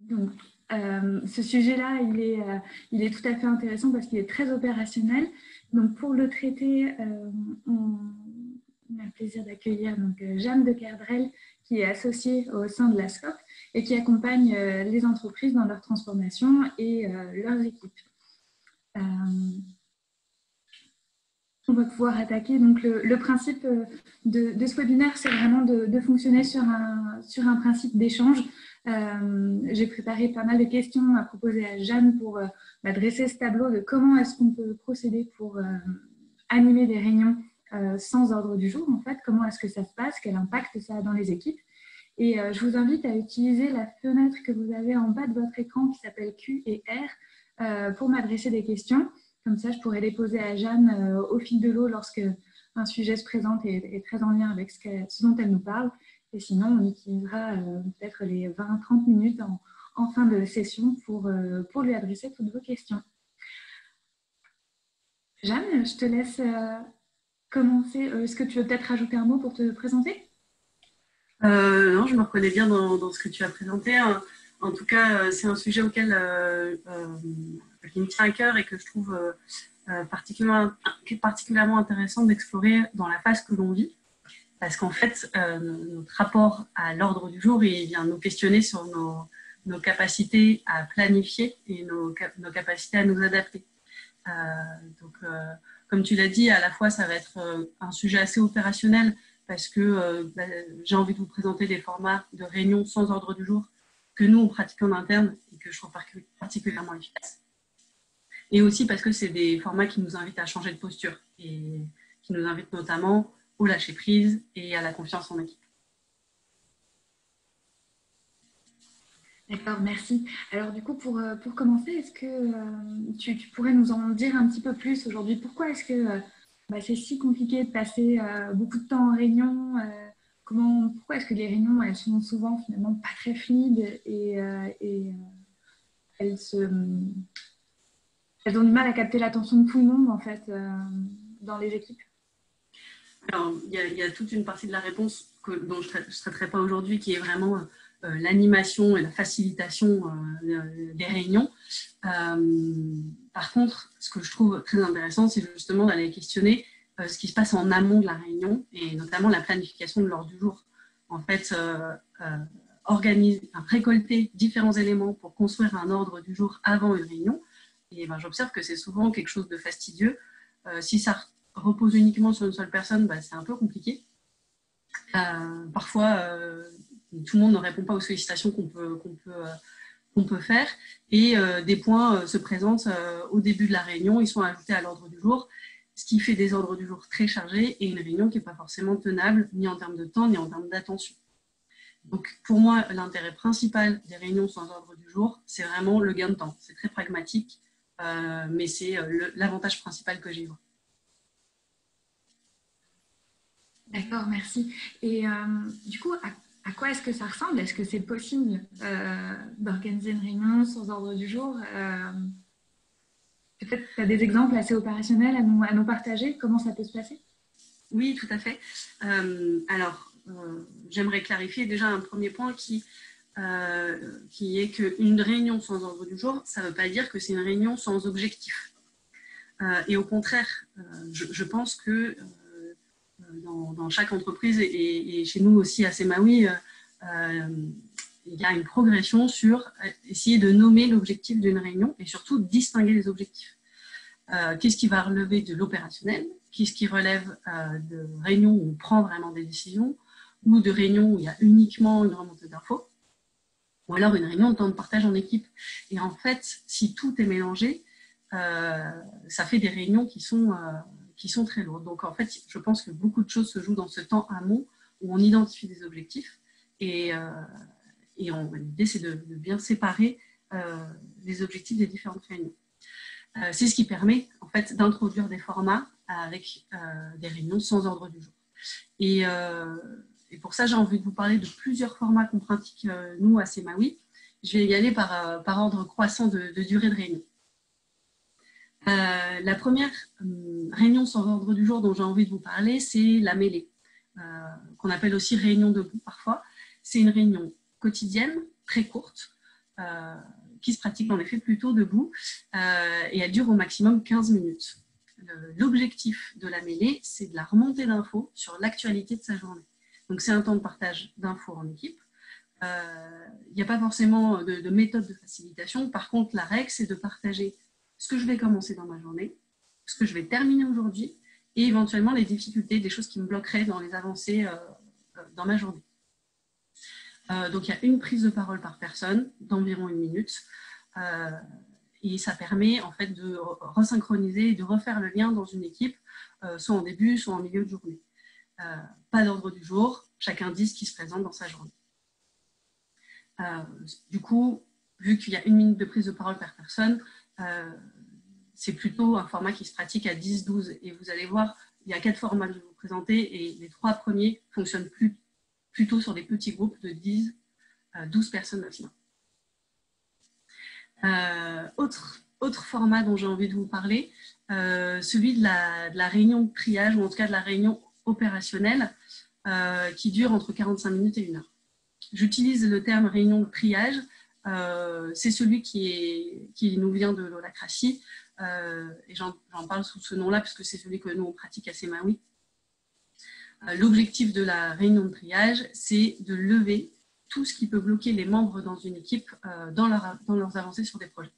Donc, ce sujet-là, il est tout à fait intéressant parce qu'il est très opérationnel. Donc, pour le traiter, on a le plaisir d'accueillir Jeanne de Kerdrel, qui est associée au sein de la SCOP et qui accompagne les entreprises dans leur transformation et leurs équipes. On va pouvoir attaquer. Donc, le principe de ce webinaire, c'est vraiment de fonctionner sur un principe d'échange. J'ai préparé pas mal de questions à proposer à Jeanne pour dresser ce tableau de comment est-ce qu'on peut procéder pour animer des réunions sans ordre du jour, en fait. Comment est-ce que ça se passe, quel impact ça a dans les équipes. Et je vous invite à utiliser la fenêtre que vous avez en bas de votre écran qui s'appelle Q et R pour m'adresser des questions. Comme ça, je pourrais les poser à Jeanne au fil de l'eau lorsque un sujet se présente et est très en lien avec ce dont elle nous parle. Et sinon, on utilisera peut-être les 20-30 minutes en fin de session pour lui adresser toutes vos questions. Jeanne, je te laisse commencer. Est-ce que tu veux peut-être rajouter un mot pour te présenter ? Non, je me reconnais bien dans ce que tu as présenté. En tout cas, c'est un sujet auquel qui me tient à cœur et que je trouve particulièrement intéressant d'explorer dans la phase que l'on vit. Parce qu'en fait, notre rapport à l'ordre du jour, il vient nous questionner sur nos capacités à planifier et nos capacités à nous adapter. Comme tu l'as dit, à la fois, ça va être un sujet assez opérationnel parce que j'ai envie de vous présenter des formats de réunions sans ordre du jour que nous, on pratique en interne et que je trouve particulièrement efficaces. Et aussi parce que c'est des formats qui nous invitent à changer de posture et qui nous invitent notamment au lâcher-prise et à la confiance en équipe. D'accord, merci. Alors du coup, pour commencer, est-ce que tu pourrais nous en dire un petit peu plus aujourd'hui? Pourquoi est-ce que c'est si compliqué de passer beaucoup de temps en réunion? Pourquoi est-ce que les réunions, elles sont souvent finalement pas très fluides et elles ont du mal à capter l'attention de tout le monde en fait dans les équipes? Alors, il y a toute une partie de la réponse dont je ne traiterai pas aujourd'hui, qui est vraiment l'animation et la facilitation des réunions. Par contre, ce que je trouve très intéressant, c'est justement d'aller questionner ce qui se passe en amont de la réunion et notamment la planification de l'ordre du jour. En fait, récolter différents éléments pour construire un ordre du jour avant une réunion. Et j'observe que c'est souvent quelque chose de fastidieux. Si ça repose uniquement sur une seule personne, c'est un peu compliqué. Parfois, tout le monde ne répond pas aux sollicitations qu'on peut faire et des points se présentent au début de la réunion, ils sont ajoutés à l'ordre du jour, ce qui fait des ordres du jour très chargés et une réunion qui n'est pas forcément tenable ni en termes de temps ni en termes d'attention. Donc pour moi, l'intérêt principal des réunions sans ordre du jour, c'est vraiment le gain de temps. C'est très pragmatique, mais c'est l'avantage principal que j'y vois. D'accord, merci. Et du coup, à quoi est-ce que ça ressemble? Est-ce que c'est possible d'organiser une réunion sans ordre du jour? Peut-être que tu as des exemples assez opérationnels à nous partager. Comment ça peut se passer? Oui, tout à fait. J'aimerais clarifier déjà un premier point qui est qu'une réunion sans ordre du jour, ça ne veut pas dire que c'est une réunion sans objectif. Et au contraire, je pense que dans chaque entreprise et chez nous aussi à Semaoui, il y a une progression sur essayer de nommer l'objectif d'une réunion et surtout distinguer les objectifs. Qu'est-ce qui va relever de l'opérationnel? Qu'est-ce qui relève de réunions où on prend vraiment des décisions ou de réunions où il y a uniquement une remontée d'infos ou alors une réunion de temps de partage en équipe. Et en fait, si tout est mélangé, ça fait des réunions qui sont très lourdes. Donc en fait, je pense que beaucoup de choses se jouent dans ce temps amont où on identifie des objectifs et l'idée c'est de bien séparer les objectifs des différentes réunions. C'est ce qui permet en fait d'introduire des formats avec des réunions sans ordre du jour. Et pour ça, j'ai envie de vous parler de plusieurs formats qu'on pratique nous à Semaoui. Je vais y aller par ordre croissant de durée de réunion. La première réunion sans ordre du jour dont j'ai envie de vous parler, c'est la mêlée, qu'on appelle aussi réunion debout parfois. C'est une réunion quotidienne, très courte, qui se pratique en effet plutôt debout et elle dure au maximum 15 minutes. L'objectif de la mêlée, c'est de la remontée d'infos sur l'actualité de sa journée. Donc, c'est un temps de partage d'infos en équipe. Il n'y a pas forcément de méthode de facilitation. Par contre, la règle, c'est de partager ce que je vais commencer dans ma journée, ce que je vais terminer aujourd'hui et éventuellement les difficultés, des choses qui me bloqueraient dans les avancées dans ma journée. Donc, il y a une prise de parole par personne d'environ 1 minute. Et ça permet en fait de resynchroniser et de refaire le lien dans une équipe, soit en début, soit en milieu de journée. Pas d'ordre du jour, chacun dit ce qui se présente dans sa journée. Du coup, vu qu'il y a 1 minute de prise de parole par personne, c'est plutôt un format qui se pratique à 10-12. Et vous allez voir, il y a 4 formats que je vais vous présenter et les 3 premiers fonctionnent plutôt sur des petits groupes de 10 à 12 personnes maximum. Autre format dont j'ai envie de vous parler, celui de la réunion de triage, ou en tout cas de la réunion opérationnelle, qui dure entre 45 minutes et 1 heure. J'utilise le terme réunion de triage, c'est celui qui nous vient de l'holacratie, et j'en parle sous ce nom-là, puisque c'est celui que nous on pratique à Semaoui. L'objectif de la réunion de triage, c'est de lever tout ce qui peut bloquer les membres dans une équipe dans leurs avancées sur des projets.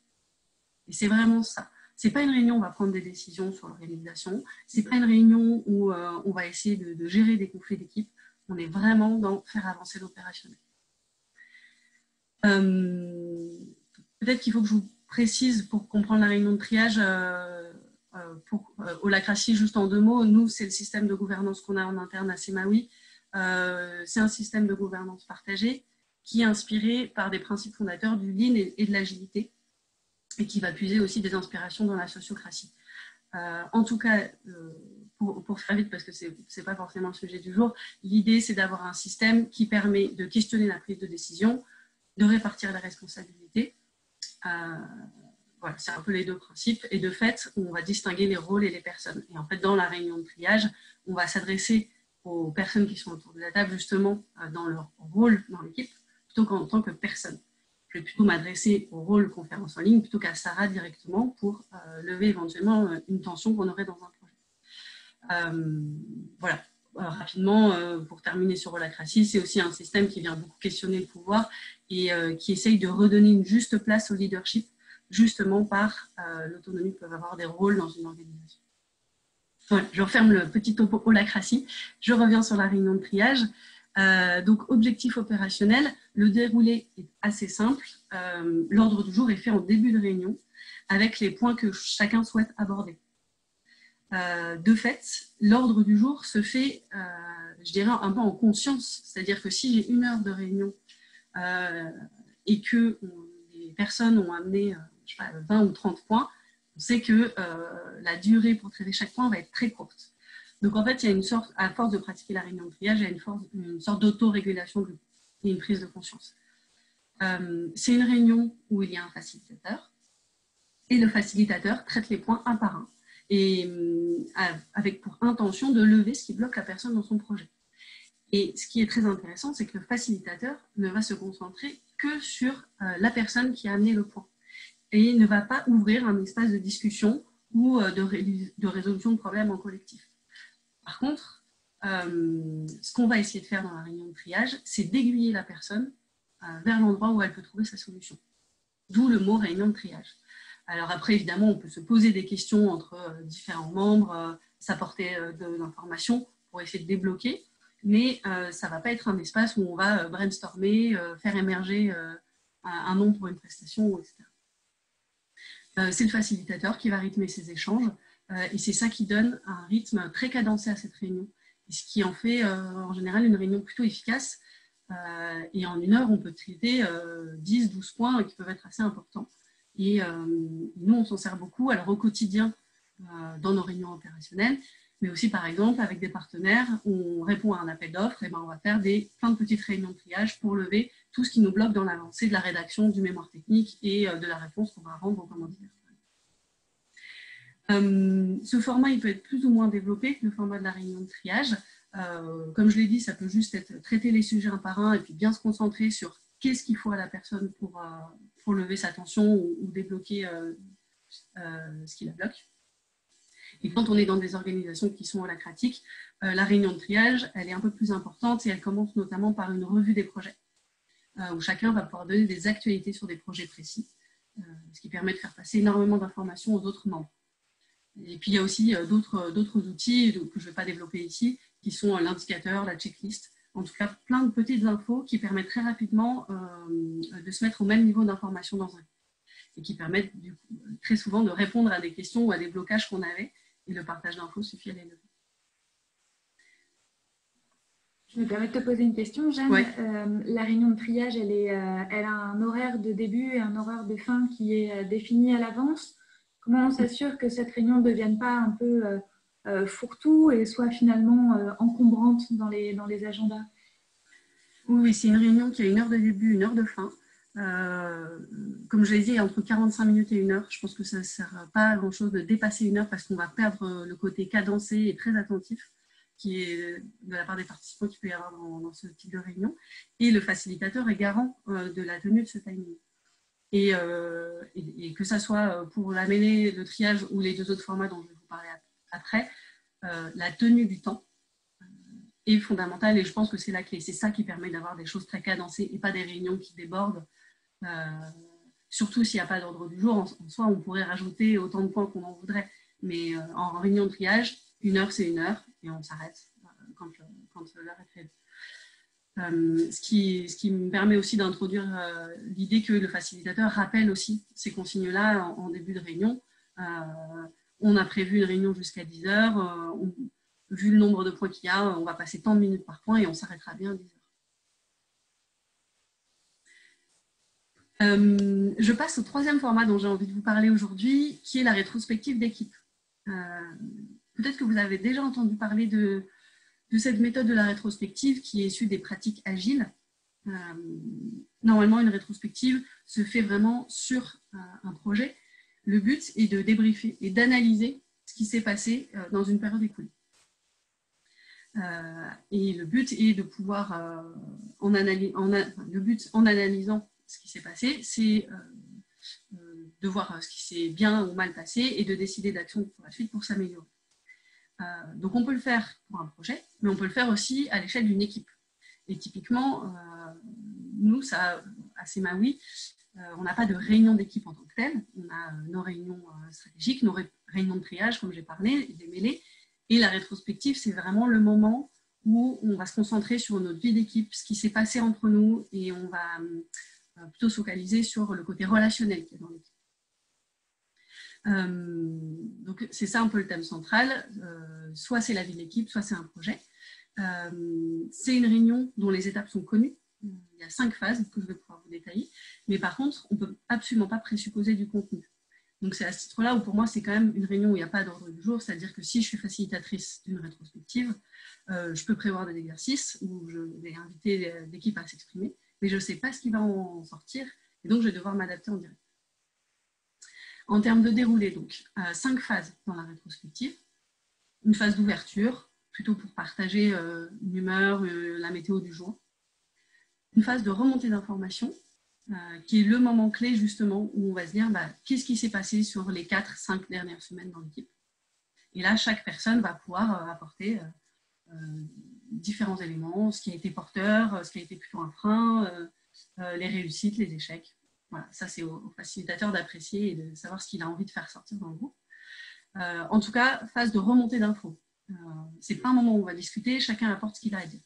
Et c'est vraiment ça. Ce n'est pas une réunion où on va prendre des décisions sur l'organisation, ce n'est pas une réunion où on va essayer de gérer des conflits d'équipe, on est vraiment dans faire avancer l'opérationnel. Peut-être qu'il faut que je vous précise pour comprendre la réunion de triage, pour Holacracy, juste en 2 mots, nous, c'est le système de gouvernance qu'on a en interne à Semaoui. C'est un système de gouvernance partagée qui est inspiré par des principes fondateurs du Lean et de l'agilité et qui va puiser aussi des inspirations dans la sociocratie. En tout cas, pour faire vite, parce que ce n'est pas forcément le sujet du jour, l'idée, c'est d'avoir un système qui permet de questionner la prise de décision, de répartir la responsabilité. Voilà, c'est un peu les 2 principes. Et de fait, on va distinguer les rôles et les personnes. Et en fait, dans la réunion de triage, on va s'adresser aux personnes qui sont autour de la table, justement, dans leur rôle dans l'équipe, plutôt qu'en tant que personne. Je vais plutôt m'adresser au rôle conférence en ligne, plutôt qu'à Sarah directement, pour lever éventuellement une tension qu'on aurait dans un projet. Voilà. Rapidement, pour terminer sur Holacracy, c'est aussi un système qui vient beaucoup questionner le pouvoir et qui essaye de redonner une juste place au leadership, justement par l'autonomie que peuvent avoir des rôles dans une organisation. Voilà, je referme le petit topo Holacracy. Je reviens sur la réunion de triage. Donc, objectif opérationnel, le déroulé est assez simple. L'ordre du jour est fait en début de réunion avec les points que chacun souhaite aborder. De fait, l'ordre du jour se fait, je dirais, un peu en conscience. C'est-à-dire que si j'ai 1 heure de réunion et que les personnes ont amené je sais pas, 20 ou 30 points, on sait que la durée pour traiter chaque point va être très courte. Donc, en fait, il y a une sorte, à force de pratiquer la réunion de triage, il y a une sorte d'autorégulation et une prise de conscience. C'est une réunion où il y a un facilitateur et le facilitateur traite les points un par un et avec pour intention de lever ce qui bloque la personne dans son projet. Et ce qui est très intéressant, c'est que le facilitateur ne va se concentrer que sur la personne qui a amené le point et ne va pas ouvrir un espace de discussion ou de résolution de problèmes en collectif. Par contre, ce qu'on va essayer de faire dans la réunion de triage, c'est d'aiguiller la personne vers l'endroit où elle peut trouver sa solution. D'où le mot réunion de triage. Alors après, évidemment, on peut se poser des questions entre différents membres, s'apporter de l'information pour essayer de débloquer, mais ça ne va pas être un espace où on va brainstormer, faire émerger un nom pour une prestation, etc. C'est le facilitateur qui va rythmer ces échanges et c'est ça qui donne un rythme très cadencé à cette réunion. Et ce qui en fait en général une réunion plutôt efficace. Et en 1 heure, on peut traiter 10-12 points qui peuvent être assez importants. Et nous, on s'en sert beaucoup alors au quotidien dans nos réunions opérationnelles, mais aussi par exemple avec des partenaires, on répond à un appel d'offres, et ben on va faire plein de petites réunions de triage pour lever tout ce qui nous bloque dans l'avancée de la rédaction du mémoire technique et de la réponse qu'on va rendre aux commanditaires. Ce format, il peut être plus ou moins développé que le format de la réunion de triage. Comme je l'ai dit, ça peut juste être traiter les sujets un par un et puis bien se concentrer sur qu'est-ce qu'il faut à la personne pour lever sa tension ou débloquer ce qui la bloque. Et quand on est dans des organisations qui sont holacratiques, la réunion de triage, elle est un peu plus importante et elle commence notamment par une revue des projets, où chacun va pouvoir donner des actualités sur des projets précis, ce qui permet de faire passer énormément d'informations aux autres membres. Et puis il y a aussi d'autres outils que je ne vais pas développer ici, qui sont l'indicateur, la checklist, en tout cas plein de petites infos qui permettent très rapidement de se mettre au même niveau d'information dans un groupe et qui permettent du coup, très souvent de répondre à des questions ou à des blocages qu'on avait, et le partage d'infos suffit à les lever. Je me permets de te poser une question, Jeanne. Ouais. La réunion de triage, elle a un horaire de début et un horaire de fin qui est défini à l'avance. Comment on s'assure que cette réunion ne devienne pas un peu fourre-tout et soit finalement encombrante dans les agendas? Oui, c'est une réunion qui a 1 heure de début, 1 heure de fin. Comme je l'ai dit, entre 45 minutes et 1 heure, je pense que ça ne sert pas à grand-chose de dépasser 1 heure parce qu'on va perdre le côté cadencé et très attentif qui est de la part des participants qu'il peut y avoir dans ce type de réunion. Et le facilitateur est garant de la tenue de ce timing. Et que ça soit pour la mêlée, le triage ou les 2 autres formats dont je vais vous parler après, la tenue du temps est fondamentale et je pense que c'est la clé. C'est ça qui permet d'avoir des choses très cadencées et pas des réunions qui débordent. Surtout s'il n'y a pas d'ordre du jour, en soi, on pourrait rajouter autant de points qu'on en voudrait. Mais en réunion de triage, 1 heure, c'est 1 heure et on s'arrête quand l'heure est prévue. Ce qui me permet aussi d'introduire l'idée que le facilitateur rappelle aussi ces consignes-là en début de réunion. On a prévu une réunion jusqu'à 10 heures. Vu le nombre de points qu'il y a, on va passer tant de minutes par point et on s'arrêtera bien à 10 heures. Je passe au 3e format dont j'ai envie de vous parler aujourd'hui, qui est la rétrospective d'équipe. Peut-être que vous avez déjà entendu parler de cette méthode de la rétrospective qui est issue des pratiques agiles. Normalement, une rétrospective se fait vraiment sur un projet. Le but est de débriefer et d'analyser ce qui s'est passé dans une période écoulée. Et le but est de pouvoir, en analysant ce qui s'est passé, c'est de voir ce qui s'est bien ou mal passé et de décider d'actions pour la suite pour s'améliorer. Donc on peut le faire pour un projet, mais on peut le faire aussi à l'échelle d'une équipe. Et typiquement, nous, à CEMAWI, on n'a pas de réunion d'équipe en tant que telle. On a nos réunions stratégiques, nos réunions de triage, comme j'ai parlé, des mêlées. Et la rétrospective, c'est vraiment le moment où on va se concentrer sur notre vie d'équipe, ce qui s'est passé entre nous, et on va plutôt se focaliser sur le côté relationnel qu'il y a dans l'équipe. Donc c'est ça un peu le thème central. Soit c'est la vie d'équipe, soit c'est un projet. C'est une réunion dont les étapes sont connues. Il y a 5 phases que je vais pouvoir vous détailler. Mais par contre, on ne peut absolument pas présupposer du contenu. Donc c'est à ce titre-là où pour moi c'est quand même une réunion où il n'y a pas d'ordre du jour, c'est-à-dire que si je suis facilitatrice d'une rétrospective, je peux prévoir des exercices où je vais inviter l'équipe à s'exprimer, mais je ne sais pas ce qui va en sortir et donc je vais devoir m'adapter en direct. En termes de déroulé, donc 5 phases dans la rétrospective. Une phase d'ouverture, plutôt pour partager une humeur, la météo du jour. Une phase de remontée d'informations, qui est le moment clé justement où on va se dire qu'est-ce qui s'est passé sur les 4-5 dernières semaines dans l'équipe. Et là, chaque personne va pouvoir apporter différents éléments, ce qui a été porteur, ce qui a été plutôt un frein, les réussites, les échecs. Voilà, ça c'est au facilitateur d'apprécier et de savoir ce qu'il a envie de faire sortir dans le groupe. En tout cas, phase de remontée d'infos. Ce n'est pas un moment où on va discuter, chacun apporte ce qu'il a à dire.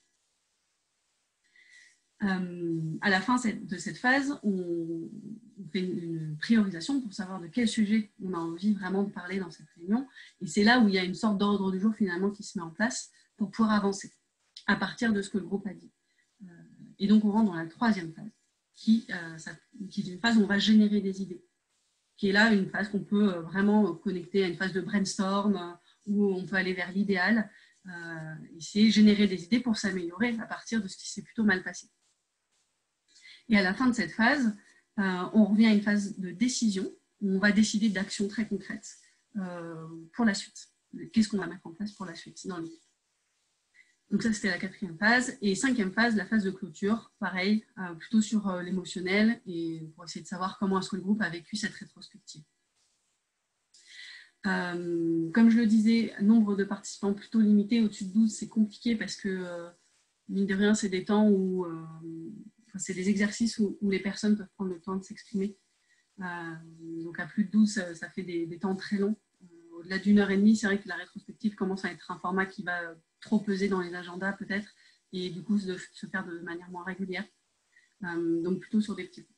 À la fin de cette phase, on fait une priorisation pour savoir de quel sujet on a envie vraiment de parler dans cette réunion. Et c'est là où il y a une sorte d'ordre du jour finalement qui se met en place pour pouvoir avancer à partir de ce que le groupe a dit. Et donc on rentre dans la 3e phase, qui est une phase où on va générer des idées, qui est là une phase qu'on peut vraiment connecter à une phase de brainstorm, où on peut aller vers l'idéal. Et c'est générer des idées pour s'améliorer à partir de ce qui s'est plutôt mal passé. Et à la fin de cette phase, on revient à une phase de décision où on va décider d'actions très concrètes pour la suite. Qu'est-ce qu'on va mettre en place pour la suite dans l'équipe. Donc ça, c'était la 4e phase. Et 5e phase, la phase de clôture, pareil, plutôt sur l'émotionnel et pour essayer de savoir comment est-ce que le groupe a vécu cette rétrospective. Comme je le disais, nombre de participants plutôt limité, au-dessus de 12, c'est compliqué parce que, mine de rien, c'est des temps où, c'est des exercices où les personnes peuvent prendre le temps de s'exprimer. Donc à plus de 12, ça fait des temps très longs. Au-delà d'1 heure et demie, c'est vrai que la rétrospective commence à être un format qui va trop peser dans les agendas peut-être, et du coup de se faire de manière moins régulière. Donc plutôt sur des petits points.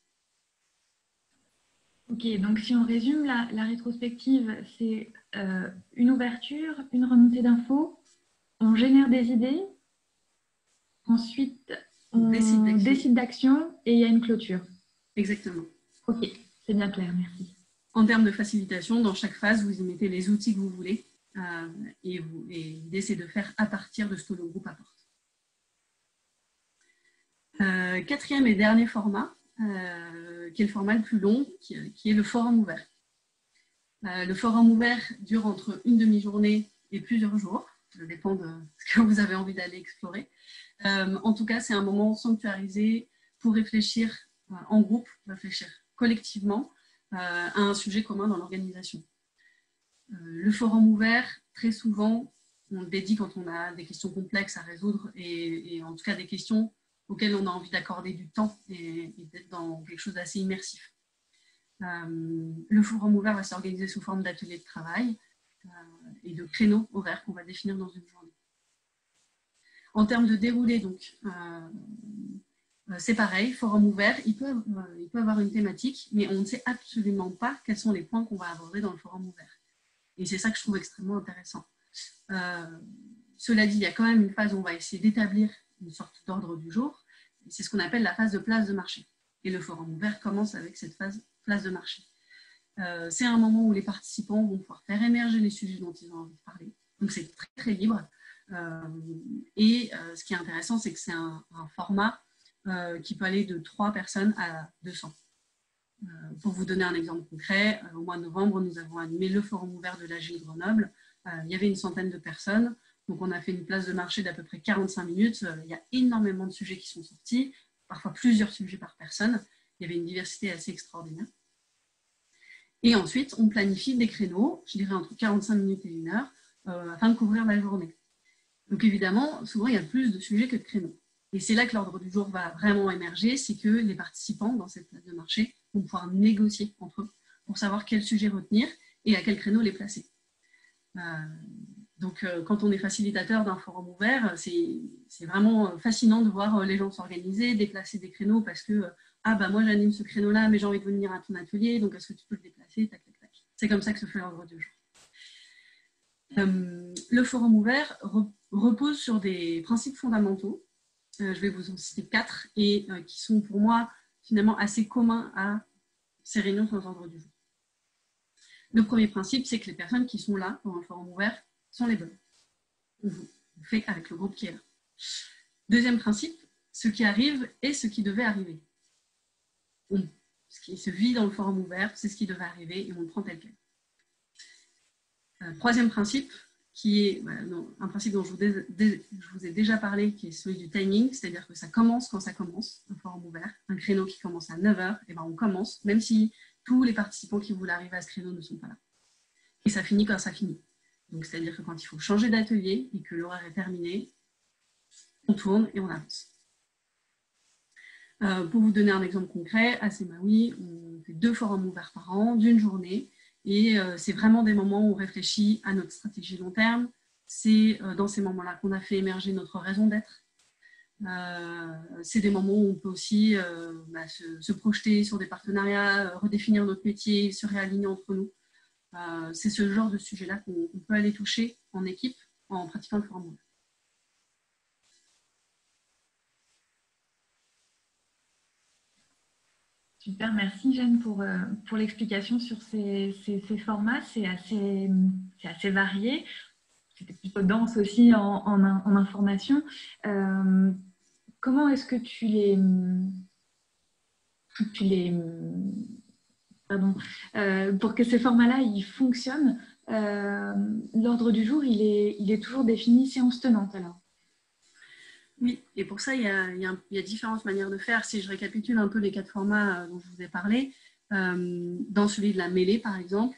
Ok, donc si on résume, la rétrospective, c'est une ouverture, une remontée d'infos, on génère des idées, ensuite on décide d'action et il y a une clôture. Exactement. Ok, c'est bien clair, merci. En termes de facilitation, dans chaque phase, vous y mettez les outils que vous voulez et l'idée, c'est de faire à partir de ce que le groupe apporte. 4e et dernier format, qui est le format le plus long, qui est le forum ouvert. Le forum ouvert dure entre une demi-journée et plusieurs jours. Ça dépend de ce que vous avez envie d'aller explorer. En tout cas, c'est un moment sanctuarisé pour réfléchir en groupe, réfléchir collectivement à un sujet commun dans l'organisation. Le forum ouvert, très souvent, on le dédie quand on a des questions complexes à résoudre et en tout cas des questions auxquelles on a envie d'accorder du temps et d'être dans quelque chose d'assez immersif. Le forum ouvert va s'organiser sous forme d'ateliers de travail et de créneaux horaires qu'on va définir dans une journée. En termes de déroulé, donc, c'est pareil, forum ouvert, il peut avoir une thématique, mais on ne sait absolument pas quels sont les points qu'on va aborder dans le forum ouvert. Et c'est ça que je trouve extrêmement intéressant. Cela dit, il y a quand même une phase où on va essayer d'établir une sorte d'ordre du jour. C'est ce qu'on appelle la phase de place de marché. Et le forum ouvert commence avec cette phase place de marché. C'est un moment où les participants vont pouvoir faire émerger les sujets dont ils ont envie de parler. Donc c'est très, très libre. Ce qui est intéressant, c'est que c'est un format qui peut aller de 3 personnes à 200. Pour vous donner un exemple concret, au mois de novembre, nous avons animé le forum ouvert de l'AG Grenoble. Il y avait une centaine de personnes. Donc, on a fait une place de marché d'à peu près 45 minutes. Il y a énormément de sujets qui sont sortis, parfois plusieurs sujets par personne. Il y avait une diversité assez extraordinaire. Et ensuite, on planifie des créneaux, je dirais entre 45 minutes et 1 heure, afin de couvrir la journée. Donc, évidemment, souvent, il y a plus de sujets que de créneaux. Et c'est là que l'ordre du jour va vraiment émerger, c'est que les participants dans cette place de marché vont pouvoir négocier entre eux pour savoir quel sujet retenir et à quel créneau les placer. Donc, quand on est facilitateur d'un forum ouvert, c'est vraiment fascinant de voir les gens s'organiser, déplacer des créneaux parce que moi j'anime ce créneau-là, mais j'ai envie de venir à ton atelier, donc est-ce que tu peux le déplacer, tac, tac, tac. C'est comme ça que se fait l'ordre du jour. Le forum ouvert repose sur des principes fondamentaux. Je vais vous en citer 4 et qui sont pour moi finalement assez communs à ces réunions sans ordre du jour. Le premier principe, c'est que les personnes qui sont là dans un forum ouvert sont les bonnes. On fait avec le groupe qui est là. Deuxième principe, ce qui arrive est ce qui devait arriver. Ce qui se vit dans le forum ouvert, c'est ce qui devait arriver et on le prend tel quel. Troisième principe, qui est un principe dont je vous ai déjà parlé, qui est celui du timing, c'est-à-dire que ça commence quand ça commence, un forum ouvert, un créneau qui commence à 9 h, et on commence, même si tous les participants qui voulaient arriver à ce créneau ne sont pas là. Et ça finit quand ça finit. Donc, c'est-à-dire que quand il faut changer d'atelier et que l'horaire est terminé, on tourne et on avance. Pour vous donner un exemple concret, à Semaoui, on fait 2 forums ouverts par an, d'une journée, et c'est vraiment des moments où on réfléchit à notre stratégie long terme. C'est dans ces moments-là qu'on a fait émerger notre raison d'être. C'est des moments où on peut aussi se projeter sur des partenariats, redéfinir notre métier, se réaligner entre nous. C'est ce genre de sujet-là qu'on peut aller toucher en équipe en pratiquant le forum ouvert. Super, merci Jeanne pour l'explication sur ces formats. C'est assez varié. C'était plutôt dense aussi en information. Comment est-ce que pour que ces formats-là ils fonctionnent, l'ordre du jour il est toujours défini séance tenante alors? Oui, et pour ça, il y a différentes manières de faire. Si je récapitule un peu les 4 formats dont je vous ai parlé, dans celui de la mêlée, par exemple,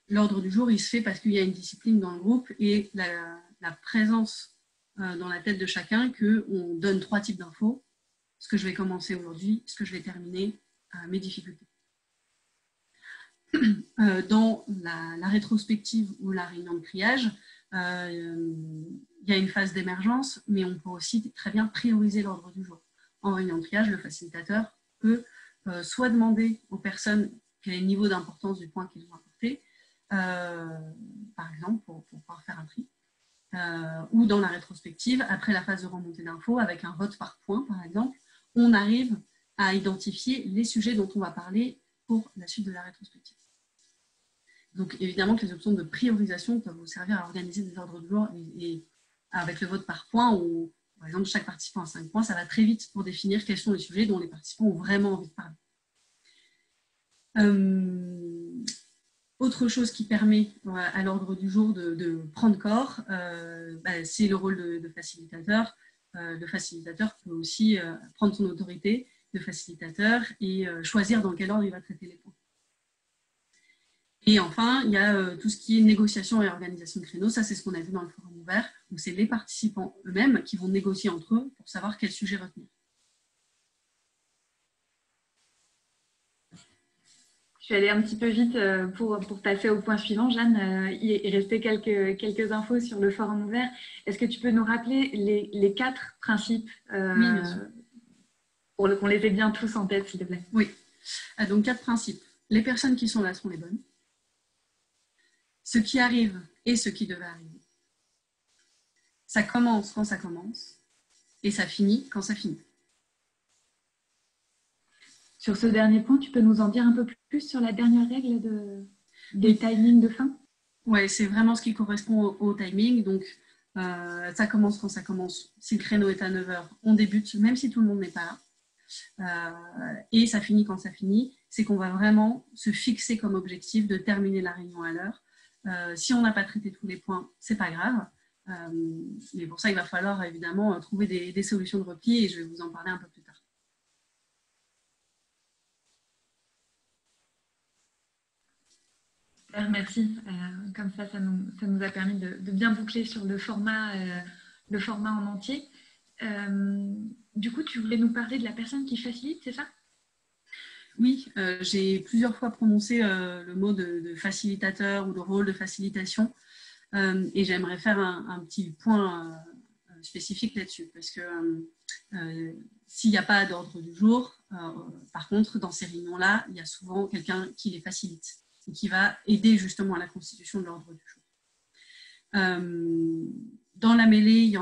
l'ordre du jour, il se fait parce qu'il y a une discipline dans le groupe et la présence dans la tête de chacun qu'on donne 3 types d'infos, ce que je vais commencer aujourd'hui, ce que je vais terminer, mes difficultés. Dans la rétrospective ou la réunion de triage, il y a une phase d'émergence, mais on peut aussi très bien prioriser l'ordre du jour. En réunion de triage, le facilitateur peut soit demander aux personnes quel est le niveau d'importance du point qu'ils ont apporté, par exemple, pour pouvoir faire un tri, ou dans la rétrospective, après la phase de remontée d'infos, avec un vote par point, par exemple, on arrive à identifier les sujets dont on va parler pour la suite de la rétrospective. Donc, évidemment que les options de priorisation peuvent vous servir à organiser des ordres de jour et avec le vote par point, où, par exemple, chaque participant a 5 points, ça va très vite pour définir quels sont les sujets dont les participants ont vraiment envie de parler. Autre chose qui permet à l'ordre du jour de prendre corps, c'est le rôle de facilitateur. Le facilitateur peut aussi prendre son autorité de facilitateur et choisir dans quel ordre il va traiter les points. Et enfin, il y a tout ce qui est négociation et organisation de créneaux. Ça, c'est ce qu'on a vu dans le forum ouvert, où c'est les participants eux-mêmes qui vont négocier entre eux pour savoir quel sujet retenir. Je suis allée un petit peu vite pour passer au point suivant. Jeanne, il restait quelques infos sur le forum ouvert. Est-ce que tu peux nous rappeler les 4 principes Oui, bien sûr. Pour qu'on les ait bien tous en tête, s'il te plaît? Oui. Donc, 4 principes. Les personnes qui sont là sont les bonnes. Ce qui arrive et ce qui devait arriver. Ça commence quand ça commence et ça finit quand ça finit. Sur ce dernier point, tu peux nous en dire un peu plus sur la dernière règle des timings de fin? Oui, c'est vraiment ce qui correspond au timing. Donc, ça commence quand ça commence. Si le créneau est à 9h, on débute, même si tout le monde n'est pas là. Et ça finit quand ça finit. C'est qu'on va vraiment se fixer comme objectif de terminer la réunion à l'heure. Si on n'a pas traité tous les points, c'est pas grave. Mais pour ça, il va falloir évidemment trouver des solutions de repli et je vais vous en parler un peu plus tard. Super, merci. Comme ça nous a permis de bien boucler sur le format en entier. Du coup, tu voulais nous parler de la personne qui facilite, c'est ça? Oui, j'ai plusieurs fois prononcé le mot de facilitateur ou de rôle de facilitation et j'aimerais faire un petit point spécifique là-dessus parce que s'il n'y a pas d'ordre du jour, par contre, dans ces réunions-là, il y a souvent quelqu'un qui les facilite et qui va aider justement à la constitution de l'ordre du jour. Dans la mêlée, il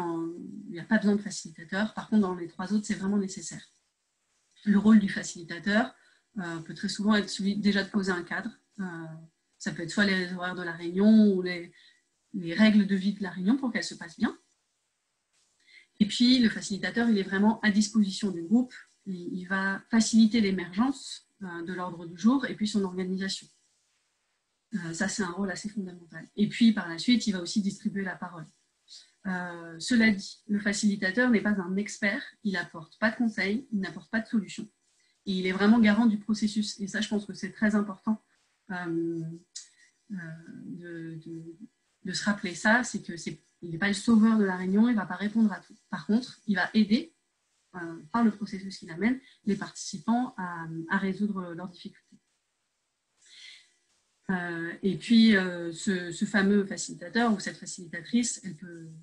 n'y a pas besoin de facilitateur. Par contre, dans les 3 autres, c'est vraiment nécessaire. Le rôle du facilitateur peut très souvent être celui déjà de poser un cadre. Ça peut être soit les horaires de la réunion ou les règles de vie de la réunion pour qu'elle se passe bien. Et puis, le facilitateur, il est vraiment à disposition du groupe. Il va faciliter l'émergence de l'ordre du jour et puis son organisation. Ça, c'est un rôle assez fondamental. Et puis, par la suite, il va aussi distribuer la parole. Cela dit, le facilitateur n'est pas un expert, il n'apporte pas de conseils, il n'apporte pas de solutions. Et il est vraiment garant du processus. Et ça, je pense que c'est très important de se rappeler ça, c'est qu'il n'est pas le sauveur de la réunion, il ne va pas répondre à tout. Par contre, il va aider, par le processus qu'il amène, les participants à résoudre leurs difficultés. Et puis, ce fameux facilitateur ou cette facilitatrice,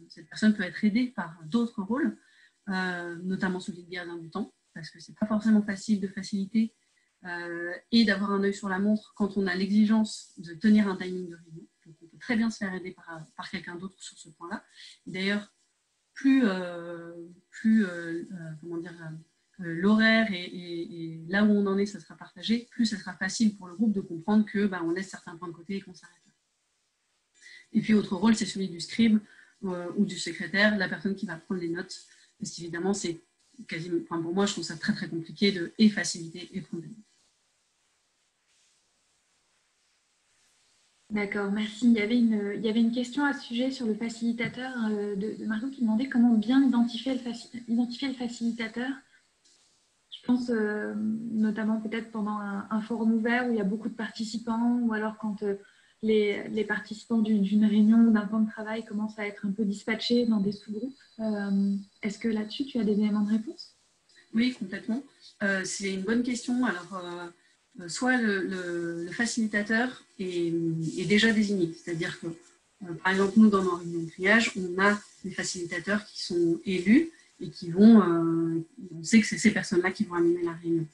cette personne peut être aidée par d'autres rôles, notamment celui de gardien du temps, parce que ce n'est pas forcément facile de faciliter et d'avoir un œil sur la montre quand on a l'exigence de tenir un timing de réunion. Donc, on peut très bien se faire aider par quelqu'un d'autre sur ce point-là. D'ailleurs, plus l'horaire et là où on en est, ça sera partagé, plus ça sera facile pour le groupe de comprendre qu'on laisse certains points de côté et qu'on s'arrête là. Et puis, autre rôle, c'est celui du scribe ou du secrétaire, la personne qui va prendre les notes. Parce qu'évidemment, c'est quasiment, pour moi, je trouve ça très, très compliqué de faciliter et prendre des notes. D'accord, merci. Il y avait une question à ce sujet sur le facilitateur de Margot qui demandait comment bien identifier le facilitateur. Je pense notamment peut-être pendant un forum ouvert où il y a beaucoup de participants ou alors quand les participants d'une réunion ou d'un plan de travail commencent à être un peu dispatchés dans des sous-groupes. Est-ce que là-dessus, tu as des éléments de réponse? Oui, complètement. C'est une bonne question. Alors, soit le facilitateur est déjà désigné, c'est-à-dire que, par exemple, nous, dans nos réunions de triage, on a des facilitateurs qui sont élus et qui vont, on sait que c'est ces personnes-là qui vont animer la réunion.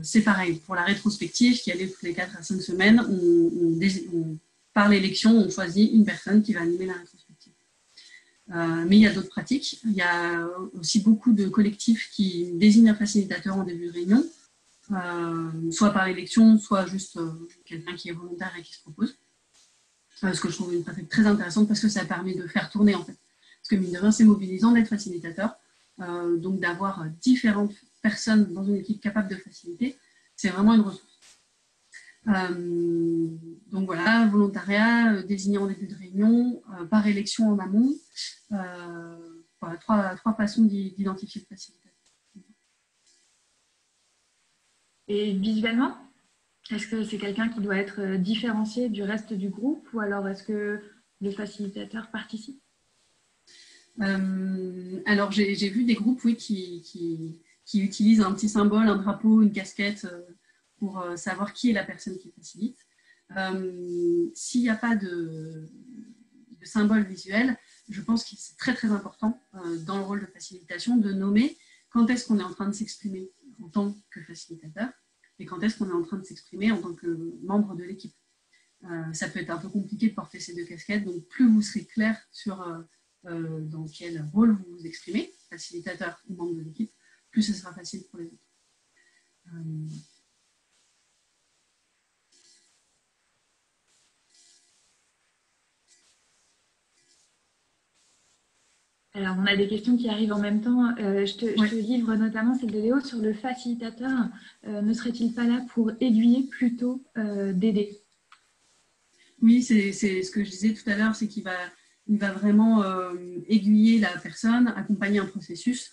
C'est pareil, pour la rétrospective qui a lieu toutes les 4 à 5 semaines, par l'élection, on choisit une personne qui va animer la rétrospective. Mais il y a d'autres pratiques. Il y a aussi beaucoup de collectifs qui désignent un facilitateur en début de réunion, soit par élection, soit juste quelqu'un qui est volontaire et qui se propose. Ce que je trouve une pratique très intéressante parce que ça permet de faire tourner en fait. Parce que mine de rien, c'est mobilisant d'être facilitateur, donc d'avoir différentes personnes dans une équipe capable de faciliter, c'est vraiment une ressource. Donc voilà, volontariat, désigné en début de réunion, par élection en amont. Voilà, trois façons d'identifier le facilitateur. Et visuellement, est-ce que c'est quelqu'un qui doit être différencié du reste du groupe ou alors est-ce que le facilitateur participe? Alors j'ai vu des groupes oui, qui utilisent un petit symbole, un drapeau, une casquette pour savoir qui est la personne qui facilite. S'il n'y a pas de symbole visuel, je pense que c'est très très important dans le rôle de facilitation de nommer quand est-ce qu'on est en train de s'exprimer en tant que facilitateur et quand est-ce qu'on est en train de s'exprimer en tant que membre de l'équipe. Ça peut être un peu compliqué de porter ces deux casquettes, donc plus vous serez clair sur dans quel rôle vous vous exprimez, facilitateur ou membre de l'équipe, plus ce sera facile pour les autres. Alors, on a des questions qui arrivent en même temps. Je te livre notamment celle de Léo sur le facilitateur. Ne serait-il pas là pour aiguiller plutôt d'aider? Oui, c'est ce que je disais tout à l'heure, c'est qu'il va vraiment aiguiller la personne, accompagner un processus.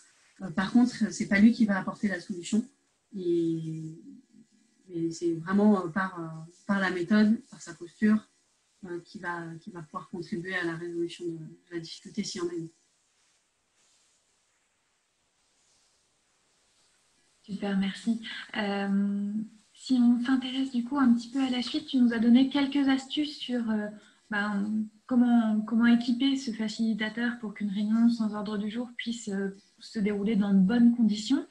Par contre, c'est pas lui qui va apporter la solution. Et c'est vraiment par la méthode, par sa posture, qui va pouvoir contribuer à la résolution de la difficulté s'il y en a une. Super, merci. Si on s'intéresse du coup un petit peu à la suite, tu nous as donné quelques astuces sur comment équiper ce facilitateur pour qu'une réunion sans ordre du jour puisse se dérouler dans de bonnes conditions.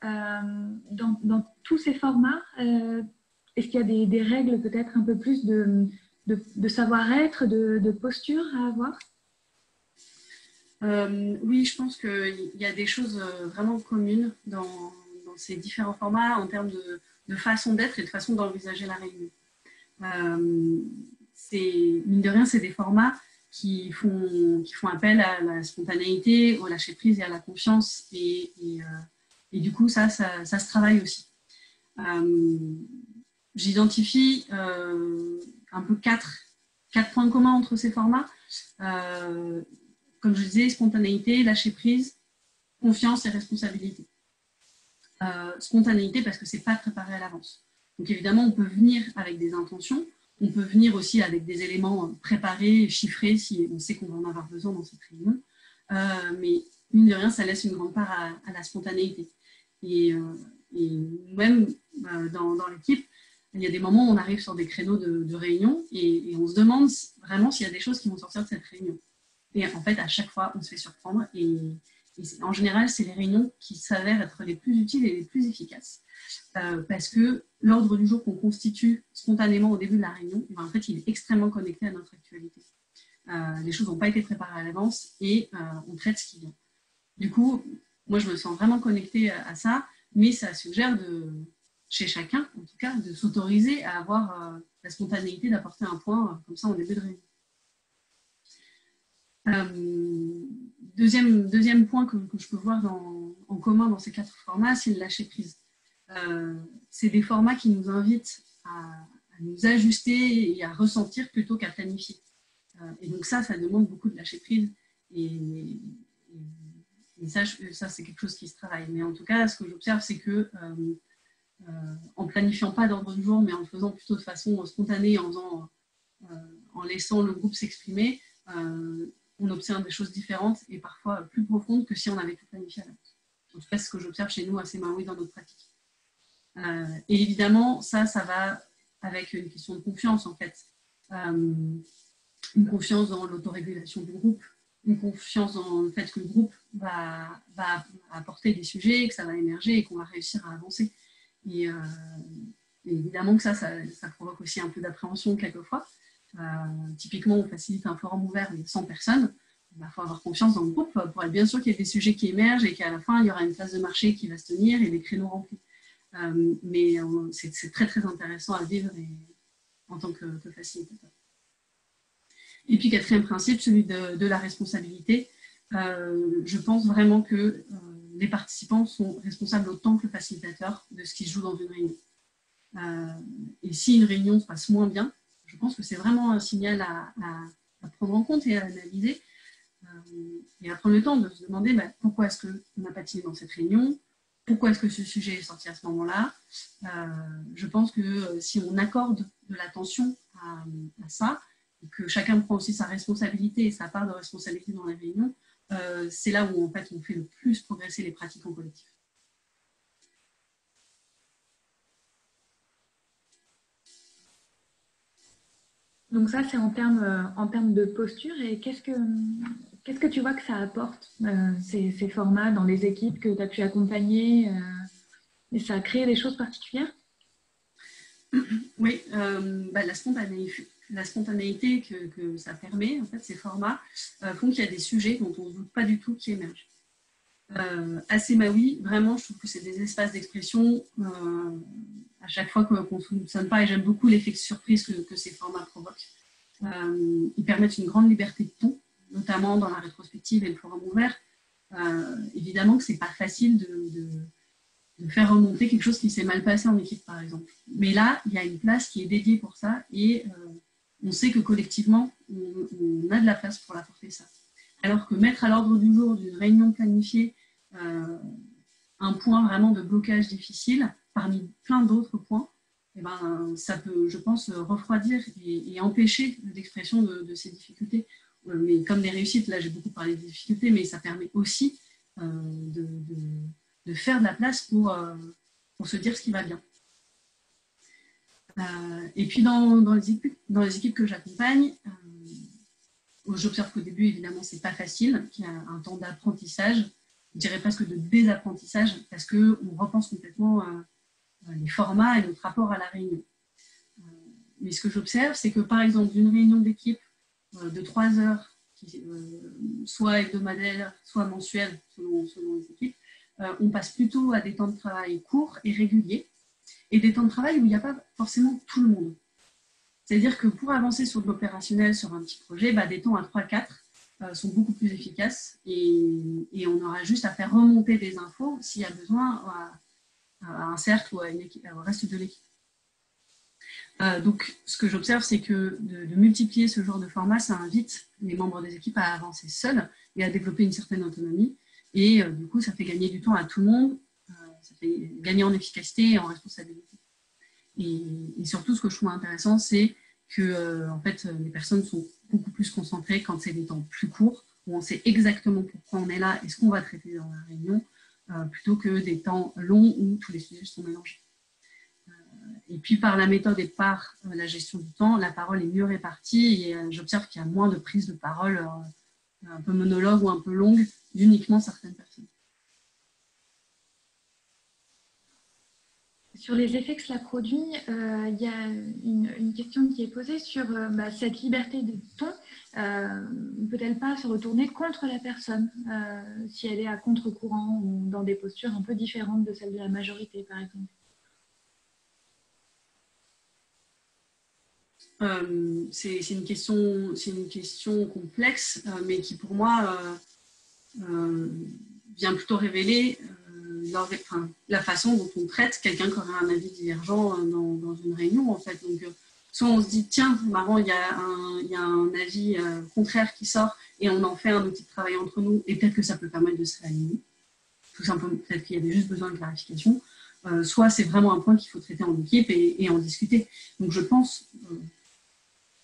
Dans tous ces formats, est-ce qu'il y a des règles peut-être un peu plus de savoir-être, de posture à avoir? Oui, je pense qu'il y a des choses vraiment communes dans ces différents formats en termes de façon d'être et de façon d'envisager la réunion. Mine de rien, c'est des formats qui font appel à la spontanéité, au lâcher-prise et à la confiance. Et du coup, ça se travaille aussi. J'identifie un peu quatre points communs entre ces formats. Comme je disais, spontanéité, lâcher-prise, confiance et responsabilité. Spontanéité parce que c'est pas préparé à l'avance. Donc évidemment, on peut venir avec des intentions, on peut venir aussi avec des éléments préparés, chiffrés, si on sait qu'on va en avoir besoin dans cette réunion. Mais mine de rien, ça laisse une grande part à la spontanéité. Et même dans l'équipe, il y a des moments où on arrive sur des créneaux de réunion et on se demande vraiment s'il y a des choses qui vont sortir de cette réunion. Et en fait, à chaque fois, on se fait surprendre. Et en général, c'est les réunions qui s'avèrent être les plus utiles et les plus efficaces. Parce que l'ordre du jour qu'on constitue spontanément au début de la réunion, en fait, il est extrêmement connecté à notre actualité. Les choses n'ont pas été préparées à l'avance et on traite ce qui vient. Du coup, moi, je me sens vraiment connectée à ça, mais ça suggère chez chacun, en tout cas, de s'autoriser à avoir la spontanéité d'apporter un point comme ça en début de réunion. Deuxième point que je peux voir en commun dans ces quatre formats, c'est le lâcher-prise. C'est des formats qui nous invitent à nous ajuster et à ressentir plutôt qu'à planifier. Et donc ça demande beaucoup de lâcher prise. Et ça, c'est quelque chose qui se travaille. Mais en tout cas, ce que j'observe, c'est que en planifiant pas d'ordre du jour, mais en le faisant plutôt de façon spontanée, en laissant le groupe s'exprimer, on observe des choses différentes et parfois plus profondes que si on avait tout planifié à l'avance. En tout cas, c'est ce que j'observe chez nous à Semaoui dans notre pratique. Et évidemment, ça va avec une question de confiance, en fait. Une confiance dans l'autorégulation du groupe, une confiance dans le fait que le groupe va apporter des sujets, que ça va émerger et qu'on va réussir à avancer. Et évidemment que ça provoque aussi un peu d'appréhension quelquefois. Typiquement, on facilite un forum ouvert avec 100 personnes. Il faut avoir confiance dans le groupe pour être bien sûr qu'il y ait des sujets qui émergent et qu'à la fin, il y aura une place de marché qui va se tenir et des créneaux remplis. Mais c'est très, très intéressant à vivre en tant que facilitateur. Et puis, quatrième principe, celui de la responsabilité. Je pense vraiment que les participants sont responsables autant que le facilitateur de ce qui se joue dans une réunion. Et si une réunion se passe moins bien, je pense que c'est vraiment un signal à prendre en compte et à analyser. Et à prendre le temps de se demander pourquoi est-ce qu'on n'a pas tiré dans cette réunion, pourquoi est-ce que ce sujet est sorti à ce moment-là. Je pense que si on accorde de l'attention à ça, et que chacun prend aussi sa responsabilité et sa part de responsabilité dans la réunion, c'est là où en fait, on fait le plus progresser les pratiques en collectif. Donc ça, c'est en termes de posture. Et qu'est-ce que tu vois que ça apporte, ces formats dans les équipes que tu as pu accompagner et ça a créé des choses particulières? Oui, la spontanéité que ça permet, en fait, ces formats font qu'il y a des sujets dont on ne doute pas du tout qui émergent. À Semaoui, vraiment, je trouve que c'est des espaces d'expression à chaque fois qu'on ne soupçonne pas, et j'aime beaucoup l'effet de surprise que ces formats provoquent. Ils permettent une grande liberté de ton, notamment dans la rétrospective et le forum ouvert. Évidemment que ce n'est pas facile de faire remonter quelque chose qui s'est mal passé en équipe, par exemple. Mais là, il y a une place qui est dédiée pour ça et on sait que collectivement, on a de la place pour apporter ça. Alors que mettre à l'ordre du jour d'une réunion planifiée un point vraiment de blocage difficile, parmi plein d'autres points, ça peut, je pense, refroidir et empêcher l'expression de ces difficultés. Mais comme des réussites, là j'ai beaucoup parlé des difficultés, mais ça permet aussi de faire de la place pour se dire ce qui va bien. Et puis dans les équipes que j'accompagne, j'observe qu'au début, évidemment, c'est pas facile, qu'il y a un temps d'apprentissage, je dirais presque de désapprentissage, parce qu'on repense complètement les formats et notre rapport à la réunion. Mais ce que j'observe, c'est que par exemple, d'une réunion d'équipe de 3 heures, soit hebdomadaire, soit mensuelle, selon les équipes, on passe plutôt à des temps de travail courts et réguliers, et des temps de travail où il n'y a pas forcément tout le monde. C'est-à-dire que pour avancer sur de l'opérationnel, sur un petit projet, des temps à 3-4 sont beaucoup plus efficaces et on aura juste à faire remonter des infos s'il y a besoin à un cercle ou au reste de l'équipe. Donc, ce que j'observe, c'est que de multiplier ce genre de format, ça invite les membres des équipes à avancer seuls et à développer une certaine autonomie. Et du coup, ça fait gagner du temps à tout le monde, ça fait gagner en efficacité et en responsabilité. Et surtout, ce que je trouve intéressant, c'est que en fait, les personnes sont beaucoup plus concentrées quand c'est des temps plus courts, où on sait exactement pourquoi on est là et ce qu'on va traiter dans la réunion, plutôt que des temps longs où tous les sujets sont mélangés. Et puis, par la méthode et par la gestion du temps, la parole est mieux répartie et j'observe qu'il y a moins de prises de parole un peu monologue ou un peu longue d'uniquement certaines personnes. Sur les effets que cela produit, il y a une question qui est posée sur cette liberté de ton. Ne peut-elle pas se retourner contre la personne si elle est à contre-courant ou dans des postures un peu différentes de celles de la majorité, par exemple? C'est une question complexe, mais qui pour moi vient plutôt révéler la façon dont on traite quelqu'un qui aurait un avis divergent dans une réunion, en fait. Donc, soit on se dit, tiens, c'est marrant, il y a un avis contraire qui sort et on en fait un outil de travail entre nous et peut-être que ça peut permettre de se réaligner. Tout simplement, peut-être qu'il y avait juste besoin de clarification. Soit c'est vraiment un point qu'il faut traiter en équipe et en discuter. Donc je pense,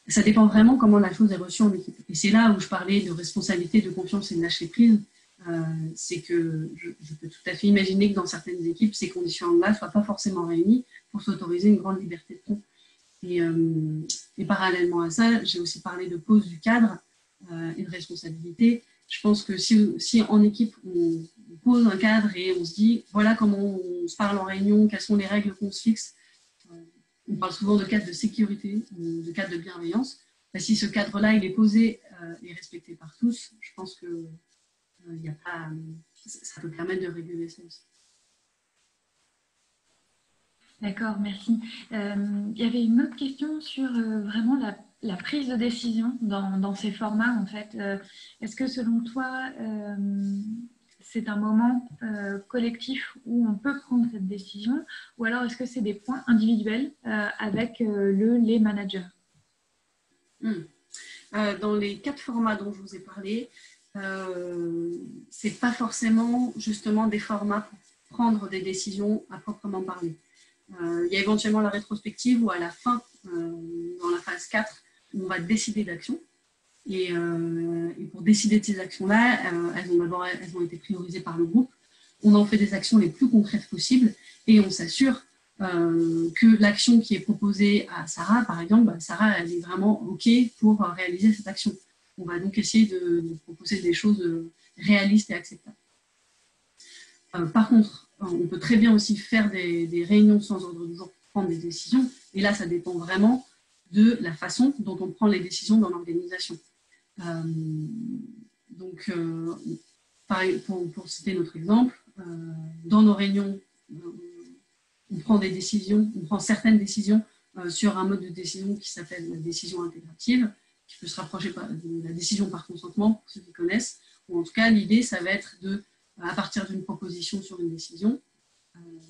ça dépend vraiment comment la chose est reçue en équipe. Et c'est là où je parlais de responsabilité, de confiance et de lâcher prise. C'est que je peux tout à fait imaginer que dans certaines équipes, ces conditions-là ne soient pas forcément réunies pour s'autoriser une grande liberté de ton. Et parallèlement à ça, j'ai aussi parlé de pose du cadre et de responsabilité. Je pense que si en équipe, on pose un cadre et on se dit, voilà comment on se parle en réunion, quelles sont les règles qu'on se fixe. On parle souvent de cadre de sécurité, de cadre de bienveillance. Si ce cadre-là, il est posé et respecté par tous, je pense que ça peut permettre de réguler ça aussi. D'accord, merci. Il y avait une autre question sur vraiment la prise de décision dans ces formats, en fait. Est-ce que selon toi, c'est un moment collectif où on peut prendre cette décision, ou alors est-ce que c'est des points individuels avec les managers? Dans les 4 formats dont je vous ai parlé, c'est pas forcément justement des formats pour prendre des décisions à proprement parler. Il y a éventuellement la rétrospective où à la fin, dans la phase 4, on va décider d'actions. Et pour décider de ces actions-là, elles ont été priorisées par le groupe. On en fait des actions les plus concrètes possibles et on s'assure que l'action qui est proposée à Sarah, par exemple, Sarah, elle est vraiment OK pour réaliser cette action. On va donc essayer de proposer des choses réalistes et acceptables. Par contre, on peut très bien aussi faire des réunions sans ordre du jour pour prendre des décisions. Et là, ça dépend vraiment de la façon dont on prend les décisions dans l'organisation. Donc, pour citer notre exemple, dans nos réunions, on prend des décisions, on prend certaines décisions sur un mode de décision qui s'appelle la décision intégrative, qui peut se rapprocher de la décision par consentement, pour ceux qui connaissent. Ou en tout cas, l'idée, ça va être à partir d'une proposition sur une décision,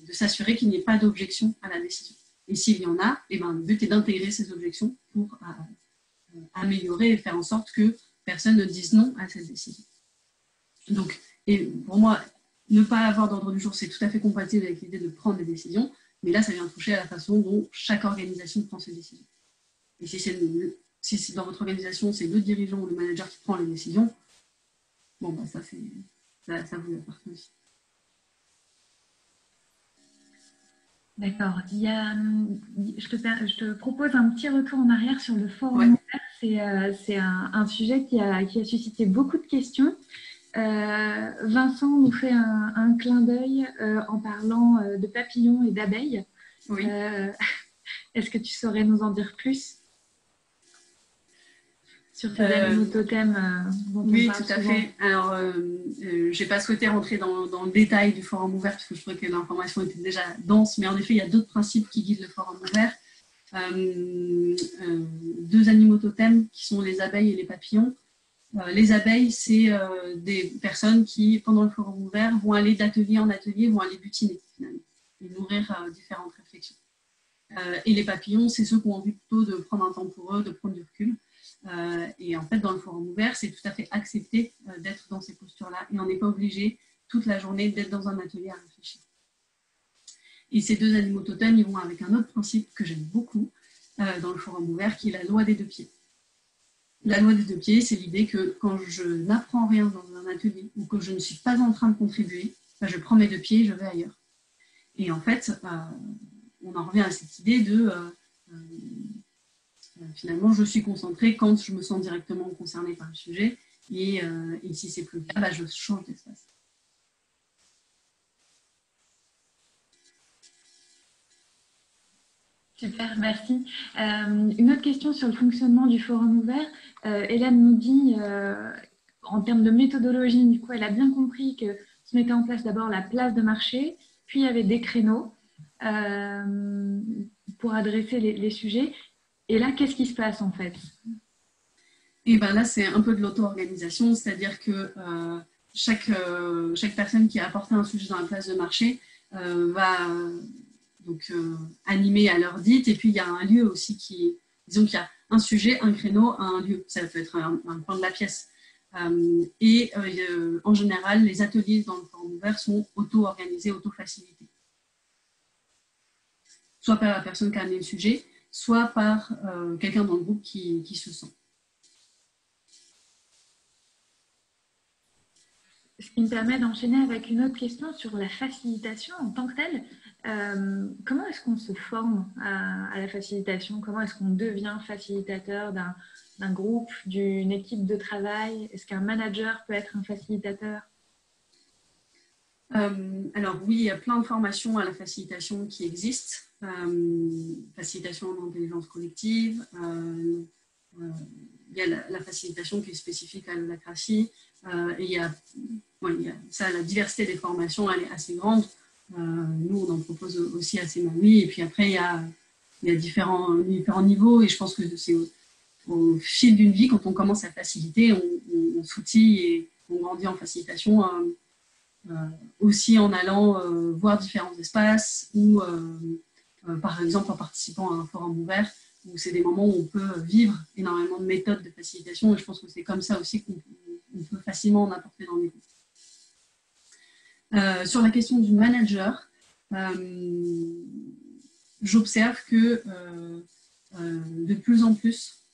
de s'assurer qu'il n'y ait pas d'objection à la décision. Et s'il y en a, le but est d'intégrer ces objections pour améliorer et faire en sorte que personne ne dise non à cette décision. Donc, et pour moi, ne pas avoir d'ordre du jour, c'est tout à fait compatible avec l'idée de prendre des décisions, mais là, ça vient toucher à la façon dont chaque organisation prend ses décisions. Et si dans votre organisation, c'est le dirigeant ou le manager qui prend les décisions, bon, ça vous appartient aussi. D'accord. Je te propose un petit retour en arrière sur le forum ouvert. C'est un sujet qui a suscité beaucoup de questions. Vincent nous fait un clin d'œil en parlant de papillons et d'abeilles. Oui. Est-ce que tu saurais nous en dire plus sur ces animaux totems oui, tout à fait. Alors, je n'ai pas souhaité rentrer dans le détail du forum ouvert parce que je trouvais que l'information était déjà dense, mais en effet, il y a d'autres principes qui guident le forum ouvert. 2 animaux totems qui sont les abeilles et les papillons. Les abeilles, c'est des personnes qui, pendant le forum ouvert, vont aller d'atelier en atelier, vont aller butiner finalement, et nourrir différentes réflexions. Et les papillons, c'est ceux qui ont envie plutôt de prendre un temps pour eux, de prendre du recul. Et en fait, dans le forum ouvert, c'est tout à fait accepté d'être dans ces postures-là. Et on n'est pas obligé toute la journée d'être dans un atelier à réfléchir. Et ces 2 animaux totems, ils vont avec un autre principe que j'aime beaucoup dans le forum ouvert, qui est la loi des 2 pieds. La loi des 2 pieds, c'est l'idée que quand je n'apprends rien dans un atelier ou que je ne suis pas en train de contribuer, je prends mes 2 pieds et je vais ailleurs. Et en fait, on en revient à cette idée de finalement, je suis concentrée quand je me sens directement concernée par le sujet et si c'est plus le cas, je change d'espace. Super, merci. Une autre question sur le fonctionnement du forum ouvert. Hélène nous dit, en termes de méthodologie, du coup, elle a bien compris que se mettait en place d'abord la place de marché, puis il y avait des créneaux pour adresser les sujets. Et là, qu'est-ce qui se passe en fait? Et là, c'est un peu de l'auto-organisation, c'est-à-dire que chaque personne qui a apporté un sujet dans la place de marché va donc animer à l'heure dite. Et puis, il y a un lieu aussi qui disons qu'il y a un sujet, un créneau, un lieu. Ça peut être un coin de la pièce. En général, les ateliers dans le forum ouvert sont auto-organisés, auto-facilités. Soit par la personne qui a amené le sujet, soit par quelqu'un dans le groupe qui se sent. Ce qui me permet d'enchaîner avec une autre question sur la facilitation en tant que telle. Comment est-ce qu'on se forme à la facilitation? Comment est-ce qu'on devient facilitateur d'un groupe, d'une équipe de travail? Est-ce qu'un manager peut être un facilitateur? Alors oui, il y a plein de formations à la facilitation qui existent. Facilitation en intelligence collective, il y a la facilitation qui est spécifique à l'holacratie, et il y a ça, la diversité des formations, elle est assez grande. Nous, on en propose aussi assez Saint-Louis, et puis après, il y a différents niveaux, et je pense que c'est au fil d'une vie, quand on commence à faciliter, on s'outille et on grandit en facilitation, aussi en allant voir différents espaces ou par exemple en participant à un forum ouvert où c'est des moments où on peut vivre énormément de méthodes de facilitation, et je pense que c'est comme ça aussi qu'on peut facilement en apporter dans les groupes. Sur la question du manager, j'observe que de plus en plus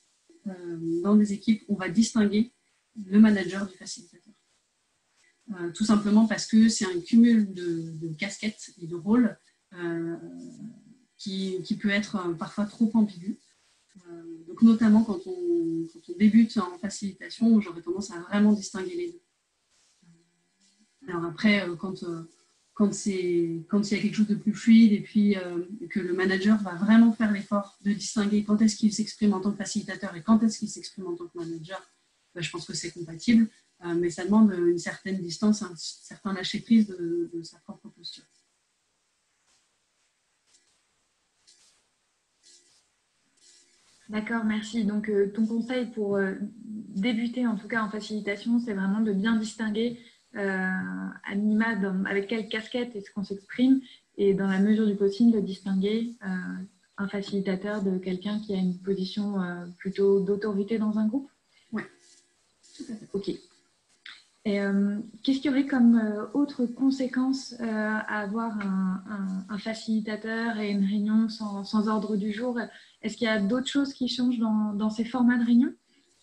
dans des équipes, on va distinguer le manager du facilitateur. Tout simplement parce que c'est un cumul de casquettes et de rôles qui peut être parfois trop ambigu. Donc notamment quand on débute en facilitation, j'aurais tendance à vraiment distinguer les deux. Alors après, quand il y a quelque chose de plus fluide et puis que le manager va vraiment faire l'effort de distinguer quand est-ce qu'il s'exprime en tant que facilitateur et quand est-ce qu'il s'exprime en tant que manager, je pense que c'est compatible, mais ça demande une certaine distance, un certain lâcher-prise de sa propre posture. D'accord, merci. Donc, ton conseil pour débuter, en tout cas en facilitation, c'est vraiment de bien distinguer à minima avec quelle casquette est-ce qu'on s'exprime, et dans la mesure du possible de distinguer un facilitateur de quelqu'un qui a une position plutôt d'autorité dans un groupe. Oui, tout à fait. Ok. Et qu'est-ce qu'il y aurait comme autre conséquence à avoir un facilitateur et une réunion sans ordre du jour? Est-ce qu'il y a d'autres choses qui changent dans ces formats de réunion?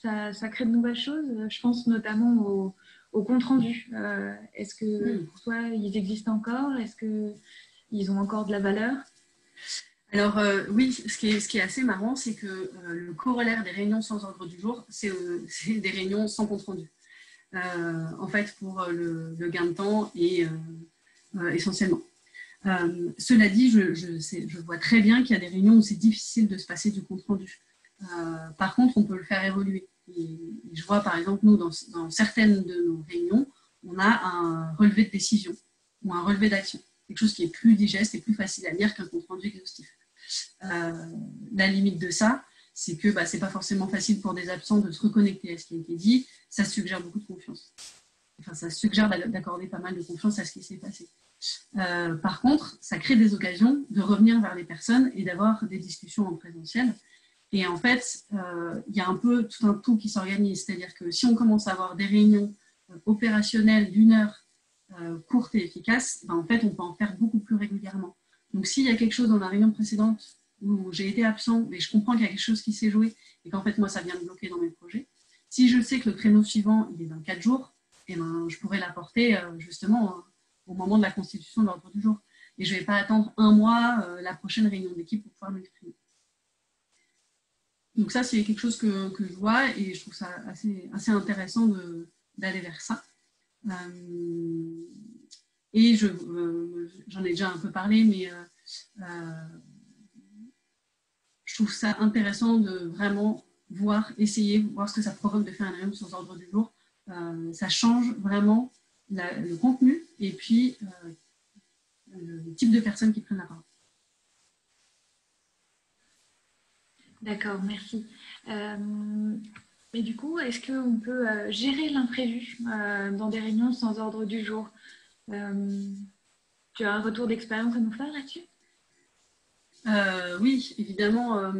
Ça crée de nouvelles choses. Je pense notamment au compte-rendu. Est-ce que pour toi, ils existent encore? Est-ce qu'ils ont encore de la valeur? Alors oui, ce qui est assez marrant, c'est que le corollaire des réunions sans ordre du jour, c'est des réunions sans compte-rendu. En fait, pour le gain de temps et essentiellement. Cela dit, je vois très bien qu'il y a des réunions où c'est difficile de se passer du compte-rendu. Par contre, on peut le faire évoluer. Et je vois, par exemple, nous, dans certaines de nos réunions, on a un relevé de décision ou un relevé d'action. Quelque chose qui est plus digeste et plus facile à lire qu'un compte-rendu exhaustif. La limite de ça, c'est que ce n'est pas forcément facile pour des absents de se reconnecter à ce qui a été dit. Ça suggère beaucoup de confiance. Enfin, ça suggère d'accorder pas mal de confiance à ce qui s'est passé. Par contre, ça crée des occasions de revenir vers les personnes et d'avoir des discussions en présentiel. Et en fait, il y a un peu tout un tout qui s'organise. C'est-à-dire que si on commence à avoir des réunions opérationnelles d'une heure courtes et efficaces, en fait, on peut en faire beaucoup plus régulièrement. Donc, s'il y a quelque chose dans la réunion précédente où j'ai été absent, mais je comprends qu'il y a quelque chose qui s'est joué et qu'en fait, moi, ça vient me bloquer dans mes projets, si je sais que le créneau suivant, il est dans 4 jours, eh ben, je pourrais l'apporter justement au moment de la constitution de l'ordre du jour. Et je ne vais pas attendre un mois la prochaine réunion d'équipe pour pouvoir m'exprimer. Donc ça, c'est quelque chose que je vois et je trouve ça assez intéressant d'aller vers ça. Et j'en ai déjà un peu parlé, mais je trouve ça intéressant de vraiment voir ce que ça provoque de faire un réunion sans ordre du jour. Ça change vraiment le contenu et puis le type de personnes qui prennent la parole. D'accord, merci. Mais du coup, est-ce qu'on peut gérer l'imprévu dans des réunions sans ordre du jour? Tu as un retour d'expérience à nous faire là-dessus? Oui, évidemment.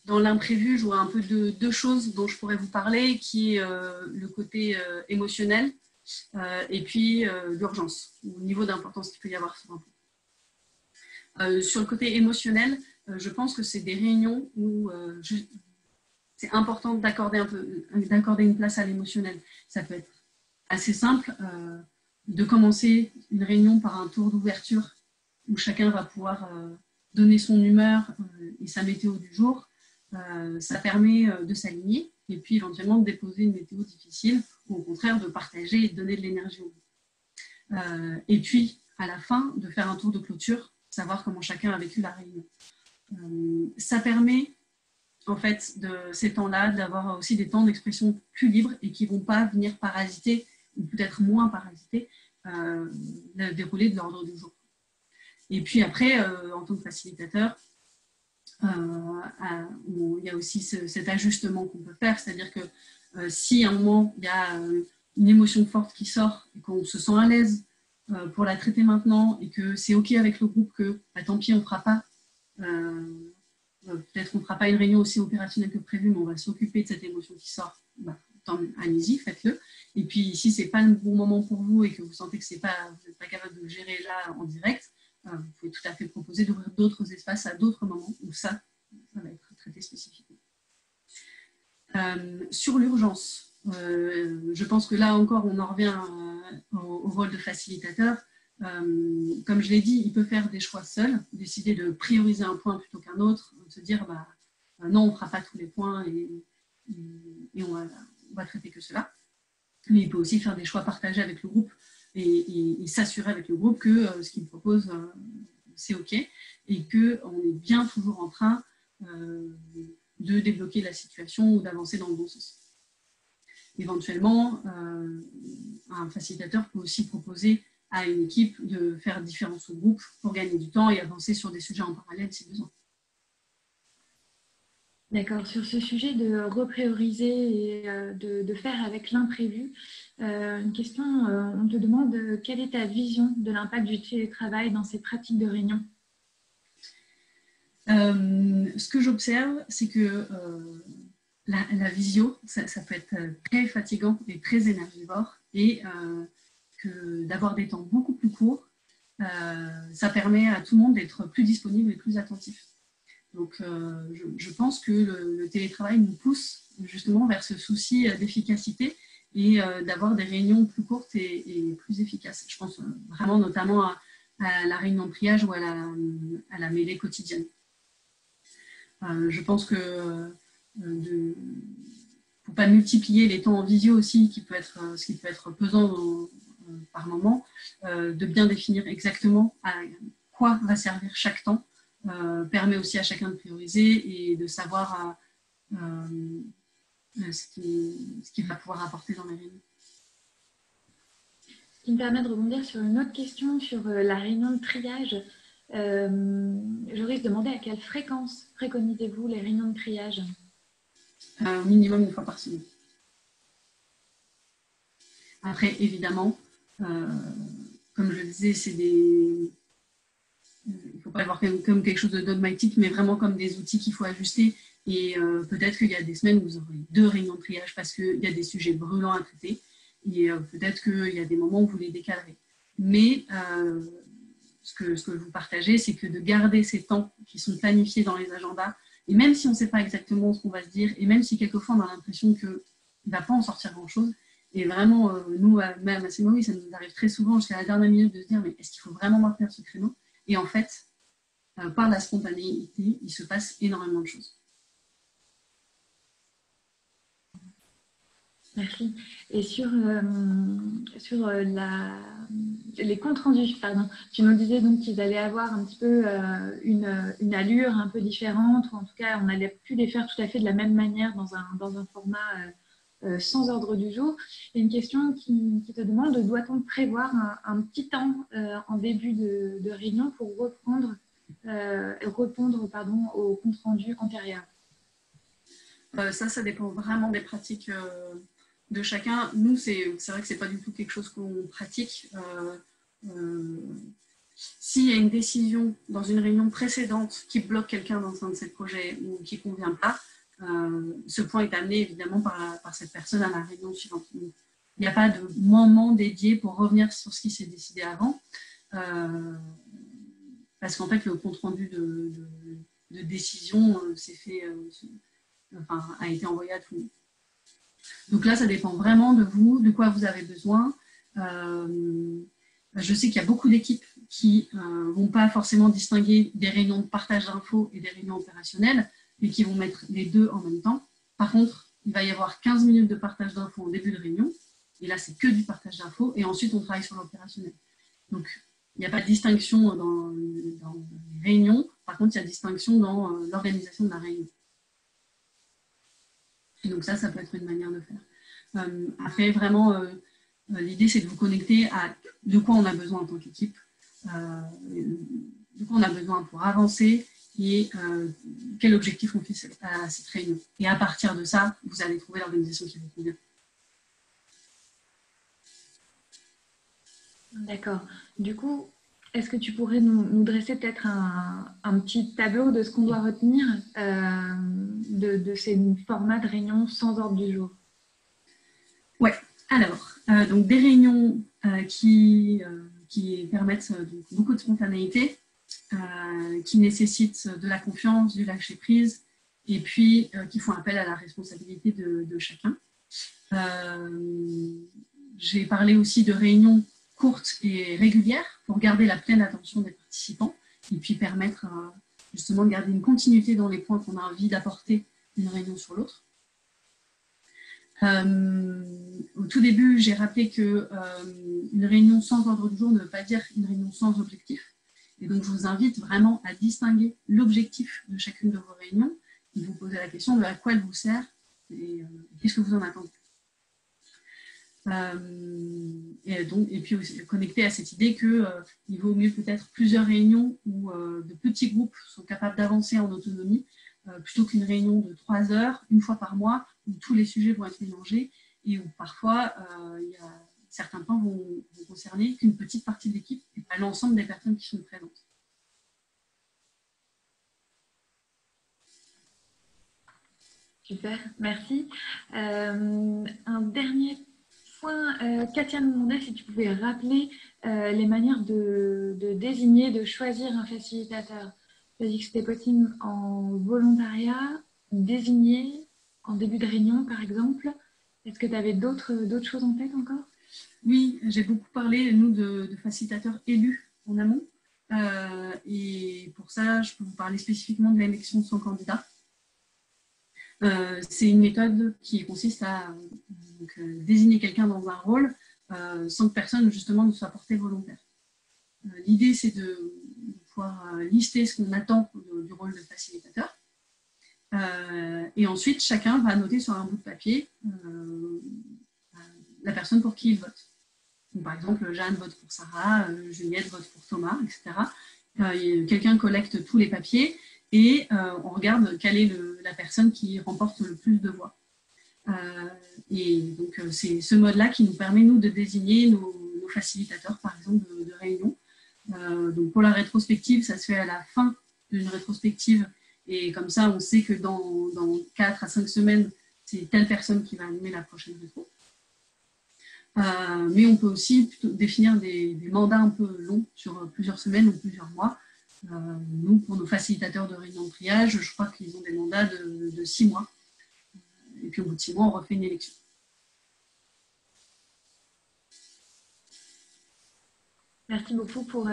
Dans l'imprévu, je vois un peu deux choses dont je pourrais vous parler, qui est le côté émotionnel et puis l'urgence, au niveau d'importance qu'il peut y avoir sur un point. Sur le côté émotionnel, je pense que c'est des réunions où c'est important d'accorder une place à l'émotionnel. Ça peut être assez simple de commencer une réunion par un tour d'ouverture où chacun va pouvoir donner son humeur et sa météo du jour. Ça permet de s'aligner et puis éventuellement de déposer une météo difficile ou au contraire de partager et de donner de l'énergie au groupe. Et puis à la fin de faire un tour de clôture, savoir comment chacun a vécu la réunion. Ça permet en fait de ces temps-là d'avoir aussi des temps d'expression plus libres et qui ne vont pas venir parasiter ou peut-être moins parasiter le déroulé de l'ordre du jour. Et puis après, en tant que facilitateur, il y a aussi cet ajustement qu'on peut faire, c'est-à-dire que si à un moment il y a une émotion forte qui sort et qu'on se sent à l'aise pour la traiter maintenant et que c'est OK avec le groupe que bah, tant pis, on ne fera pas, peut-être qu'on ne fera pas une réunion aussi opérationnelle que prévu, mais on va s'occuper de cette émotion qui sort, bah, allez-y, faites-le. Et puis si ce n'est pas le bon moment pour vous et que vous sentez que vous n'êtes pas capable de le gérer là en direct, vous pouvez tout à fait proposer d'ouvrir d'autres espaces à d'autres moments où ça va être traité spécifiquement. Sur l'urgence, je pense que là encore, on en revient au rôle de facilitateur. Comme je l'ai dit, il peut faire des choix seul, décider de prioriser un point plutôt qu'un autre, de se dire bah, non, on ne fera pas tous les points et on va traiter que cela. Mais il peut aussi faire des choix partagés avec le groupe et s'assurer avec le groupe que ce qu'il propose, c'est OK et qu'on est bien toujours en train de débloquer la situation ou d'avancer dans le bon sens. Éventuellement, un facilitateur peut aussi proposer à une équipe de faire différents sous-groupes pour gagner du temps et avancer sur des sujets en parallèle si besoin. D'accord. Sur ce sujet de reprioriser et de faire avec l'imprévu, une question, on te demande quelle est ta vision de l'impact du télétravail dans ces pratiques de réunion? Ce que j'observe, c'est que la visio, ça peut être très fatigant et très énergivore et que d'avoir des temps beaucoup plus courts, ça permet à tout le monde d'être plus disponible et plus attentif. Donc, je pense que le télétravail nous pousse justement vers ce souci d'efficacité et d'avoir des réunions plus courtes et plus efficaces. Je pense vraiment notamment à la réunion de triage ou à la mêlée quotidienne. Je pense que pour ne pas multiplier les temps en visio aussi, ce qui peut être pesant par moment, de bien définir exactement à quoi va servir chaque temps. Permet aussi à chacun de prioriser et de savoir ce qu'il va pouvoir apporter dans la réunion. Ce qui me permet de rebondir sur une autre question sur la réunion de triage. J'aurais demandé à quelle fréquence préconisez-vous les réunions de triage? Minimum une fois par semaine. Après, évidemment, comme je le disais, il ne faut pas le voir comme quelque chose de dogmatique, mais vraiment comme des outils qu'il faut ajuster. Et peut-être qu'il y a des semaines où vous aurez 2 réunions de triage parce qu'il y a des sujets brûlants à traiter. Et peut-être qu'il y a des moments où vous les décalerez. Mais ce que je vous partageais, c'est que de garder ces temps qui sont planifiés dans les agendas, et même si on ne sait pas exactement ce qu'on va se dire, et même si quelquefois on a l'impression qu'il ne va pas en sortir grand-chose, et vraiment, nous, même à CMOI, ça nous arrive très souvent jusqu'à la dernière minute de se dire mais est-ce qu'il faut vraiment maintenir ce créneau? Et en fait, par la spontanéité, il se passe énormément de choses. Merci. Et sur les comptes rendus, pardon, tu nous disais donc qu'ils allaient avoir un petit peu une allure un peu différente, ou en tout cas, on n'allait plus les faire tout à fait de la même manière dans un format sans ordre du jour. Et une question qui te demande, doit-on prévoir un petit temps en début de réunion pour répondre aux comptes rendus antérieurs? Ça dépend vraiment des pratiques de chacun. Nous, c'est vrai que ce n'est pas du tout quelque chose qu'on pratique. S'il y a une décision dans une réunion précédente qui bloque quelqu'un dans un de ces projets ou qui ne convient pas, ce point est amené évidemment par cette personne à la réunion suivante. Il n'y a pas de moment dédié pour revenir sur ce qui s'est décidé avant, parce qu'en fait, le compte-rendu de décision a été envoyé à tout le monde. Donc là, ça dépend vraiment de vous, de quoi vous avez besoin. Je sais qu'il y a beaucoup d'équipes qui ne vont pas forcément distinguer des réunions de partage d'infos et des réunions opérationnelles, mais qui vont mettre les deux en même temps. Par contre, il va y avoir 15 minutes de partage d'infos en début de réunion, et là, c'est que du partage d'infos, et ensuite, on travaille sur l'opérationnel. Donc, il n'y a pas de distinction dans les réunions, par contre, il y a distinction dans l'organisation de la réunion. Et donc ça peut être une manière de faire. Après, vraiment, l'idée, c'est de vous connecter à de quoi on a besoin en tant qu'équipe, de quoi on a besoin pour avancer et quel objectif on fixe à cette réunion. Et à partir de ça, vous allez trouver l'organisation qui vous convient. D'accord. Du coup, est-ce que tu pourrais nous dresser peut-être un petit tableau de ce qu'on doit retenir de ces formats de réunions sans ordre du jour? Oui, alors, donc des réunions qui permettent beaucoup de spontanéité, qui nécessitent de la confiance, du lâcher-prise, et puis qui font appel à la responsabilité de chacun. J'ai parlé aussi de réunions courtes et régulières pour garder la pleine attention des participants et puis permettre justement de garder une continuité dans les points qu'on a envie d'apporter d'une réunion sur l'autre. Au tout début, j'ai rappelé qu'une réunion sans ordre du jour ne veut pas dire une réunion sans objectif. Et donc, je vous invite vraiment à distinguer l'objectif de chacune de vos réunions et vous poser la question de à quoi elle vous sert et qu'est-ce que vous en attendez. Et puis aussi connecter à cette idée qu'il vaut mieux peut-être plusieurs réunions où de petits groupes sont capables d'avancer en autonomie plutôt qu'une réunion de 3 heures, une fois par mois, où tous les sujets vont être mélangés et où parfois certains points vont concerner qu'une petite partie de l'équipe et pas l'ensemble des personnes qui sont présentes. Super, merci. Un dernier point, Katia me demandait si tu pouvais rappeler les manières de désigner, de choisir un facilitateur. Tu as dit que c'était possible en volontariat, désigné en début de réunion par exemple. Est-ce que tu avais d'autres choses en tête encore? Oui, j'ai beaucoup parlé, nous, de facilitateurs élus en amont. Et pour ça, je peux vous parler spécifiquement de l'élection de son candidat. C'est une méthode qui consiste à désigner quelqu'un dans un rôle sans que personne justement ne soit porté volontaire. L'idée, c'est de pouvoir lister ce qu'on attend du rôle de facilitateur. Et ensuite, chacun va noter sur un bout de papier la personne pour qui il vote. Donc, par exemple, Jeanne vote pour Sarah, Juliette vote pour Thomas, etc. Quelqu'un collecte tous les papiers et on regarde quelle est la personne qui remporte le plus de voix. Et donc, c'est ce mode-là qui nous permet, nous, de désigner nos facilitateurs, par exemple, de réunion. Donc, pour la rétrospective, ça se fait à la fin d'une rétrospective. Et comme ça, on sait que dans 4 à 5 semaines, c'est telle personne qui va animer la prochaine rétro. Mais on peut aussi définir des mandats un peu longs sur plusieurs semaines ou plusieurs mois. Nous, pour nos facilitateurs de réunion de triage, je crois qu'ils ont des mandats de 6 mois. Et puis au bout de 6 mois, on refait une élection. Merci beaucoup pour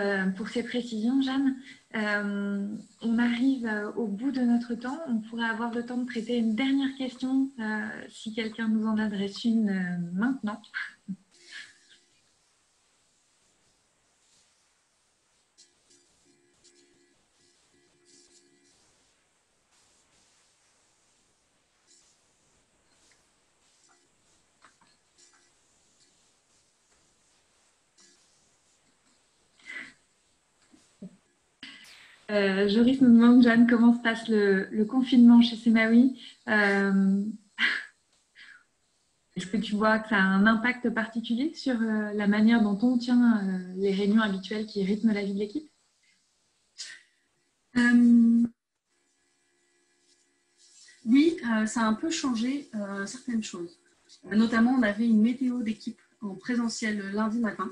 ces précisions, Jeanne. On arrive au bout de notre temps. On pourrait avoir le temps de traiter une dernière question si quelqu'un nous en adresse une maintenant. Joris nous demande, Jeanne, comment se passe le confinement chez Semawi. Est-ce que tu vois que ça a un impact particulier sur la manière dont on tient les réunions habituelles qui rythment la vie de l'équipe? Oui, ça a un peu changé certaines choses. Notamment, on avait une météo d'équipe en présentiel lundi matin.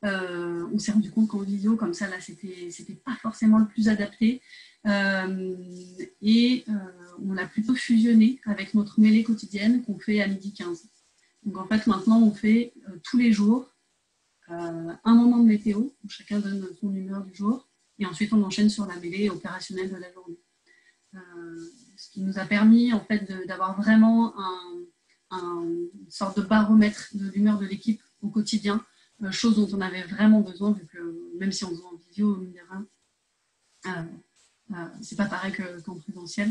On s'est rendu compte qu'en vidéo, comme ça, là, c'était pas forcément le plus adapté. On l'a plutôt fusionné avec notre mêlée quotidienne qu'on fait à 12h15. Donc, en fait, maintenant, on fait tous les jours un moment de météo, où chacun donne son humeur du jour, et ensuite, on enchaîne sur la mêlée opérationnelle de la journée. Ce qui nous a permis, en fait, d'avoir vraiment une sorte de baromètre de l'humeur de l'équipe au quotidien, chose dont on avait vraiment besoin, vu que même si on faisait en vidéo, mine de rien, c'est pas pareil qu'en présentiel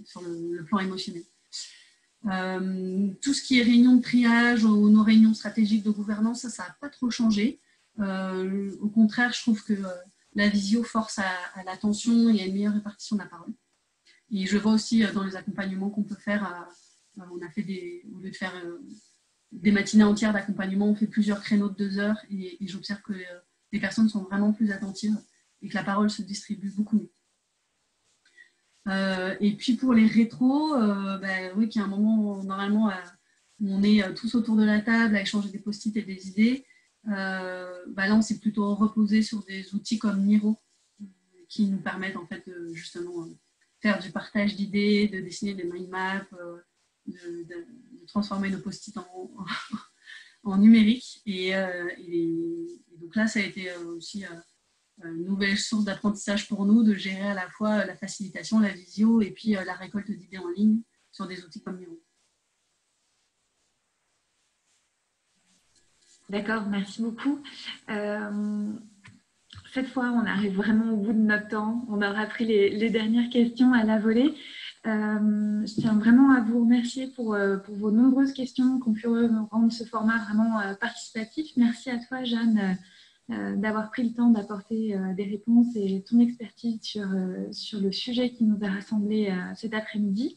sur le plan émotionnel. Tout ce qui est réunion de triage ou nos réunions stratégiques de gouvernance, ça n'a pas trop changé. Au contraire, je trouve que la visio force à l'attention et à une meilleure répartition de la parole. Et je vois aussi dans les accompagnements qu'on peut faire, on a fait au lieu de faire des matinées entières d'accompagnement, on fait plusieurs créneaux de 2 heures et j'observe que les personnes sont vraiment plus attentives et que la parole se distribue beaucoup mieux. Et puis pour les rétros, oui, qu'il y a un moment, normalement, où on est tous autour de la table à échanger des post-it et des idées. Là, on s'est plutôt reposé sur des outils comme Miro qui nous permettent en fait de justement faire du partage d'idées, de dessiner des mind maps, de transformer nos post-it en numérique. Et donc là, ça a été aussi une nouvelle source d'apprentissage pour nous de gérer à la fois la facilitation, la visio et puis la récolte d'idées en ligne sur des outils comme Miro. D'accord, merci beaucoup. Cette fois, on arrive vraiment au bout de notre temps. On aura pris les dernières questions à la volée. Je tiens vraiment à vous remercier pour vos nombreuses questions qui ont pu rendre ce format vraiment participatif. Merci à toi, Jeanne, d'avoir pris le temps d'apporter des réponses et ton expertise sur le sujet qui nous a rassemblés cet après-midi.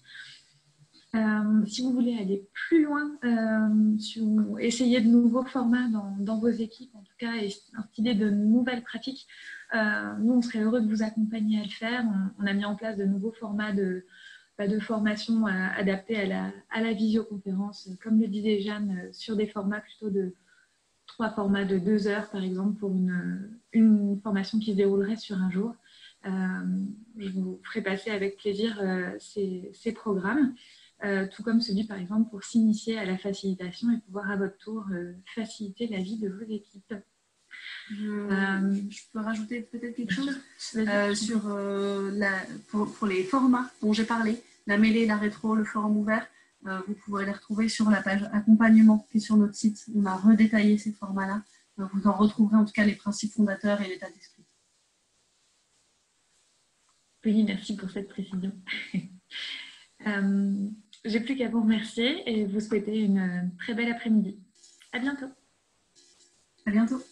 Si vous voulez aller plus loin, essayer de nouveaux formats dans vos équipes, en tout cas, et instiller de nouvelles pratiques, nous, on serait heureux de vous accompagner à le faire. On a mis en place de nouveaux formats de formation adaptés à la visioconférence, comme le disait Jeanne, sur des formats plutôt de 3 formats de 2 heures, par exemple, pour une formation qui se déroulerait sur un jour. Je vous ferai passer avec plaisir ces programmes. Tout comme celui, par exemple, pour s'initier à la facilitation et pouvoir à votre tour faciliter la vie de vos équipes. Je peux rajouter peut-être quelque chose sur pour les formats dont j'ai parlé, la mêlée, la rétro, le forum ouvert. Vous pouvez les retrouver sur la page accompagnement qui est sur notre site. On a redétaillé ces formats-là. Vous en retrouverez en tout cas les principes fondateurs et l'état d'esprit. Oui, merci pour cette précision. J'ai plus qu'à vous remercier et vous souhaiter une très belle après-midi. À bientôt. À bientôt.